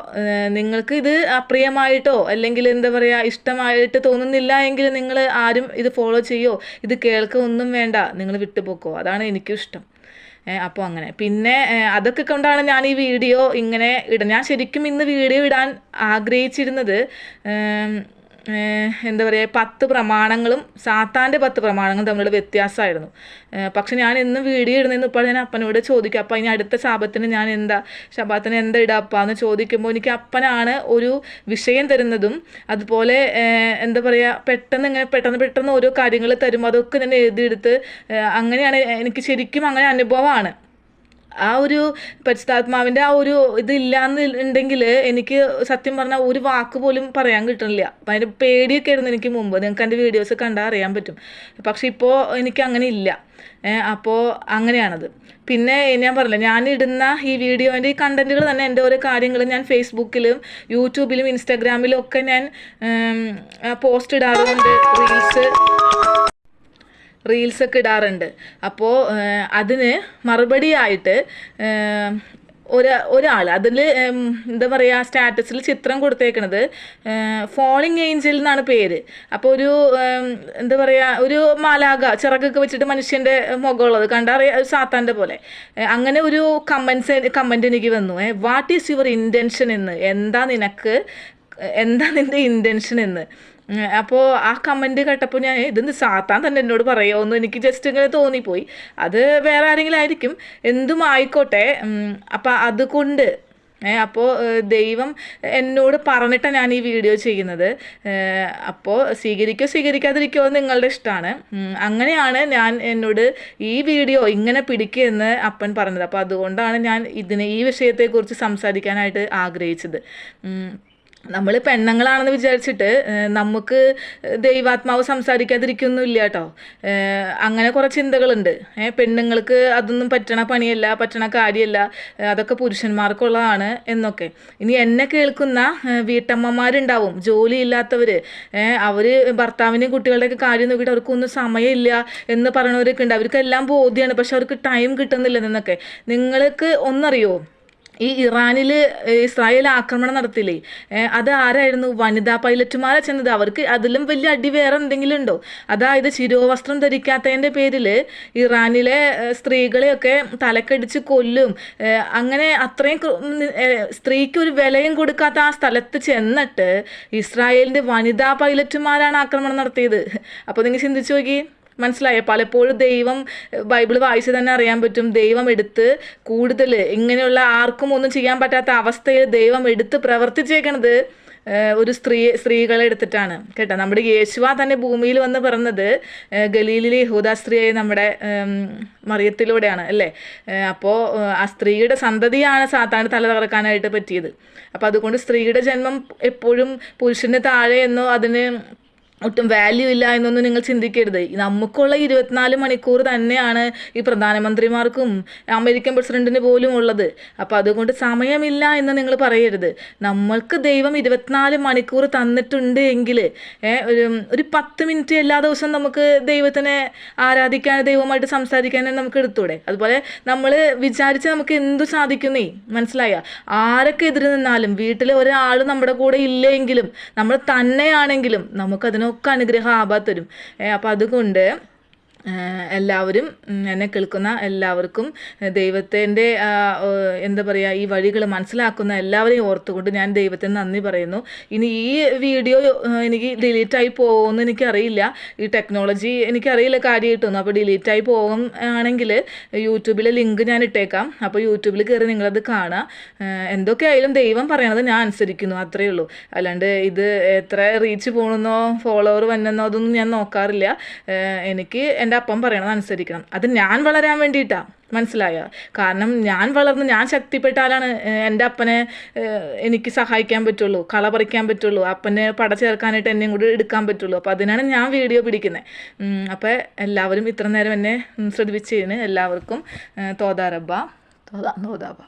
നിങ്ങൾക്ക് ഇത് അപ്രിയമായിട്ടോ അല്ലെങ്കിൽ എന്താ പറയുക ഇഷ്ടമായിട്ട് തോന്നുന്നില്ല എങ്കിൽ നിങ്ങൾ ആരും ഇത് ഫോളോ ചെയ്യോ, ഇത് കേൾക്കുക ഒന്നും വേണ്ട, നിങ്ങൾ വിട്ടുപോക്കോ. അതാണ് എനിക്കും ഇഷ്ടം. അപ്പോൾ അങ്ങനെ പിന്നെ അതൊക്കെ കൊണ്ടാണ് ഞാൻ ഈ വീഡിയോ ഇങ്ങനെ ഞാൻ ശരിക്കും ഇന്ന് വീഡിയോ ഇടാൻ ആഗ്രഹിച്ചിരുന്നത്. എന്താ പറയുക, 10 പ്രമാണങ്ങളും സാത്താൻ്റെ 10 പ്രമാണങ്ങളും തമ്മിലുള്ള വ്യത്യാസമായിരുന്നു. പക്ഷെ ഞാൻ എന്നും വീഡിയോ ഇടുന്നതെന്ന് ഇപ്പോൾ ഞാൻ അപ്പനോട് ചോദിക്കും, അപ്പം ഇനി അടുത്ത ശബത്തിന് ഞാൻ ശബത്തിന് എന്താ ഇടുക അപ്പ എന്ന് ചോദിക്കുമ്പോൾ എനിക്ക് അപ്പനാണ് ഒരു വിഷയം തരുന്നതും അതുപോലെ എന്താ പറയുക പെട്ടെന്ന് ഓരോ കാര്യങ്ങൾ തരും. അതൊക്കെ ഞാൻ എഴുതിയെടുത്ത് അങ്ങനെയാണ് എനിക്ക് ശരിക്കും അങ്ങനെ അനുഭവമാണ്. ആ ഒരു പരിശുദ്ധാത്മാവിൻ്റെ ആ ഒരു ഇതില്ലാന്നുണ്ടെങ്കിൽ എനിക്ക് സത്യം പറഞ്ഞാൽ ഒരു വാക്ക് പോലും പറയാൻ കിട്ടുന്നില്ല. അതിൻ്റെ പേടിയൊക്കെ ആയിരുന്നു എനിക്ക് മുമ്പ്. നിങ്ങൾക്ക് എൻ്റെ വീഡിയോസ് കണ്ടാൽ അറിയാൻ പറ്റും. പക്ഷെ ഇപ്പോൾ എനിക്ക് അങ്ങനെ ഇല്ല. അപ്പോൾ അങ്ങനെയാണത്. പിന്നെ ഞാൻ പറഞ്ഞില്ല, ഞാൻ ഇടുന്ന ഈ വീഡിയോൻ്റെ ഈ കണ്ടൻറ്റുകൾ തന്നെ എൻ്റെ ഓരോ കാര്യങ്ങൾ ഞാൻ ഫേസ്ബുക്കിലും യൂട്യൂബിലും ഇൻസ്റ്റാഗ്രാമിലും ഒക്കെ ഞാൻ പോസ്റ്റ് ഇടാറുണ്ട്, റീൽസൊക്കെ ഇടാറുണ്ട്. അപ്പോൾ അതിന് മറുപടിയായിട്ട് ഒരാൾ അതിൽ എന്താ പറയുക സ്റ്റാറ്റസിൽ ചിത്രം കൊടുത്തേക്കണത് ഫോളിങ് ഏഞ്ചൽ എന്നാണ് പേര്. അപ്പോൾ ഒരു എന്താ പറയുക ഒരു മാലാക ചിറകൊക്കെ വെച്ചിട്ട് മനുഷ്യൻ്റെ മുഖമുള്ളത് കണ്ടറിയാം, സാത്താൻ്റെ പോലെ. അങ്ങനെ ഒരു കമൻറ്റ് എനിക്ക് വന്നു, വാട്ട് ഈസ് യുവർ ഇൻറ്റൻഷൻ എന്ന്, എന്താ നിൻ്റെ ഇൻറ്റൻഷൻ എന്ന്. അപ്പോൾ ആ കമൻറ്റ് കേട്ടപ്പോൾ ഞാൻ ഇതെന്ത് സാത്താൻ തന്നെ എന്നോട് പറയുമോ എന്ന് എനിക്ക് ജസ്റ്റ് ഇങ്ങനെ തോന്നിപ്പോയി. അത് വേറെ ആരെങ്കിലും ആയിരിക്കും, എന്തും ആയിക്കോട്ടെ. അപ്പം അതുകൊണ്ട് അപ്പോൾ ദൈവം എന്നോട് പറഞ്ഞിട്ടാണ് ഞാൻ ഈ വീഡിയോ ചെയ്യുന്നത്. അപ്പോൾ സ്വീകരിക്കാതിരിക്കുമോ നിങ്ങളുടെ ഇഷ്ടമാണ്. അങ്ങനെയാണ് എന്നോട് ഈ വീഡിയോ ഇങ്ങനെ പിടിക്കുമെന്ന് അപ്പൻ പറഞ്ഞത്. അപ്പോൾ അതുകൊണ്ടാണ് ഞാൻ ഈ വിഷയത്തെക്കുറിച്ച് സംസാരിക്കാനായിട്ട് ആഗ്രഹിച്ചത്. നമ്മൾ പെണ്ണുങ്ങളാണെന്ന് വിചാരിച്ചിട്ട് നമുക്ക് ദൈവാത്മാവ് സംസാരിക്കാതിരിക്കൊന്നുമില്ല കേട്ടോ. അങ്ങനെ കുറേ ചിന്തകളുണ്ട്. പെണ്ണുങ്ങൾക്ക് അതൊന്നും പറ്റണ പണിയല്ല, പറ്റണ കാര്യമല്ല, അതൊക്കെ പുരുഷന്മാർക്കുള്ളതാണ് എന്നൊക്കെ. ഇനി എന്നെ കേൾക്കുന്ന വീട്ടമ്മമാരുണ്ടാവും, ജോലിയില്ലാത്തവർ, അവർ ഭർത്താവിനെയും കുട്ടികളുടെയൊക്കെ കാര്യം നോക്കിയിട്ട് അവർക്കൊന്നും സമയമില്ല എന്ന് പറയണവരൊക്കെ ഉണ്ട്. അവർക്കെല്ലാം ബോധ്യമാണ്, പക്ഷെ അവർക്ക് ടൈം കിട്ടുന്നില്ല എന്നൊക്കെ. നിങ്ങൾക്ക് ഒന്നറിയോ, ഈ ഇസ്രായേൽ ആക്രമണം നടത്തില്ലേ, അത് ആരായിരുന്നു? വനിതാ പൈലറ്റുമാരെ ചെന്നത്. അവർക്ക് അതിലും വലിയ അടി വേറെ എന്തെങ്കിലും ഉണ്ടോ? അതായത് ശിരോവസ്ത്രം ധരിക്കാത്തതിൻ്റെ പേരിൽ ഇറാനിലെ സ്ത്രീകളെയൊക്കെ തലക്കടിച്ച് കൊല്ലും. അങ്ങനെ അത്രയും സ്ത്രീക്ക് ഒരു വിലയും കൊടുക്കാത്ത ആ സ്ഥലത്ത് ചെന്നിട്ട് ഇസ്രായേലിൻ്റെ വനിതാ പൈലറ്റുമാരാണ് ആക്രമണം നടത്തിയത്. അപ്പോൾ നിങ്ങൾ ചിന്തിച്ചു നോക്കി, മനസ്സിലായോ? പലപ്പോഴും ദൈവം ബൈബിൾ വായിച്ച് തന്നെ അറിയാൻ പറ്റും, ദൈവം എടുത്ത് കൂടുതൽ ഇങ്ങനെയുള്ള ആർക്കും ഒന്നും ചെയ്യാൻ പറ്റാത്ത അവസ്ഥയിൽ ദൈവം എടുത്ത് പ്രവർത്തിച്ചേക്കണത് ഒരു സ്ത്രീകളെ എടുത്തിട്ടാണ് കേട്ടോ. നമ്മുടെ യേശുവ തന്നെ ഭൂമിയിൽ വന്ന് പിറന്നത് ഗലീലിലെ യഹൂദ സ്ത്രീയായ നമ്മുടെ മറിയത്തിലൂടെയാണ് അല്ലേ. അപ്പോൾ ആ സ്ത്രീയുടെ സന്തതിയാണ് സാത്താന് തല തകർക്കാനായിട്ട് പറ്റിയത്. അപ്പോൾ അതുകൊണ്ട് സ്ത്രീയുടെ ജന്മം എപ്പോഴും പുരുഷന് താഴെ എന്നോ അതിന് ഒട്ടും വാല്യൂ ഇല്ല എന്നൊന്നും നിങ്ങൾ ചിന്തിക്കരുത്. നമുക്കുള്ള 24 മണിക്കൂർ തന്നെയാണ് ഈ പ്രധാനമന്ത്രിമാർക്കും അമേരിക്കൻ പ്രസിഡന്റിന് പോലും ഉള്ളത്. അപ്പോൾ അതുകൊണ്ട് സമയമില്ല എന്ന് നിങ്ങൾ പറയരുത്. നമ്മൾക്ക് ദൈവം 24 മണിക്കൂർ തന്നിട്ടുണ്ട് എങ്കിൽ ഒരു 10 മിനിറ്റ് എല്ലാ ദിവസവും നമുക്ക് ദൈവത്തിനെ ആരാധിക്കാൻ, ദൈവമായിട്ട് സംസാരിക്കാൻ നമുക്ക് എടുത്തൂടെ? അതുപോലെ നമ്മൾ വിചാരിച്ച് നമുക്ക് എന്തു സാധിക്കുന്നേ, മനസ്സിലായ? ആരൊക്കെ എതിര് നിന്നാലും, വീട്ടിൽ ഒരാൾ നമ്മുടെ കൂടെ ഇല്ലെങ്കിലും, നമ്മൾ തന്നെയാണെങ്കിലും നമുക്കതിനൊക്കെ അനുഗ്രഹം ആബാ തരും. അപ്പം അതുകൊണ്ട് എല്ലാവരും, എന്നെ കേൾക്കുന്ന എല്ലാവർക്കും ദൈവത്തിൻ്റെ എന്താ പറയുക, ഈ വഴികൾ മനസ്സിലാക്കുന്ന എല്ലാവരെയും ഓർത്തുകൊണ്ട് ഞാൻ ദൈവത്തിന് നന്ദി പറയുന്നു. ഇനി ഈ വീഡിയോ എനിക്ക് ഡിലീറ്റായി പോകുമെന്ന് എനിക്കറിയില്ല. ഈ ടെക്നോളജി എനിക്കറിയില്ല കാര്യമായിട്ടൊന്നും. അപ്പോൾ ഡിലീറ്റായി പോകും ആണെങ്കിൽ യൂട്യൂബിലെ ലിങ്ക് ഞാൻ ഇട്ടേക്കാം. അപ്പോൾ യൂട്യൂബിൽ കയറി നിങ്ങളത് കാണുക. എന്തൊക്കെയായാലും ദൈവം പറയണത് ഞാൻ അനുസരിക്കുന്നു, അത്രയേ ഉള്ളൂ. അല്ലാണ്ട് ഇത് എത്ര റീച്ച് പോകണമെന്നോ ഫോളോവർ വന്നെന്നോ അതൊന്നും ഞാൻ നോക്കാറില്ല. എനിക്ക് എൻ്റെ അപ്പം പറയണത് അനുസരിക്കണം. അത് ഞാൻ വളരാൻ വേണ്ടിയിട്ടാണ്, മനസ്സിലായോ? കാരണം ഞാൻ വളർന്ന് ഞാൻ ശക്തിപ്പെട്ടാലാണ് എൻ്റെ അപ്പനെ എനിക്ക് സഹായിക്കാൻ പറ്റുള്ളൂ, കള പറിക്കാൻ പറ്റുള്ളൂ, അപ്പനെ പട ചേർക്കാനായിട്ട് എന്നെയും കൂടി എടുക്കാൻ പറ്റുള്ളൂ. അപ്പോൾ അതിനാണ് ഞാൻ വീഡിയോ പിടിക്കുന്നത്. അപ്പോൾ എല്ലാവരും ഇത്ര നേരം എന്നെ ശ്രദ്ധിച്ചതിന് എല്ലാവർക്കും തോദാ റബ്ബ, തോദാ നോദാബ.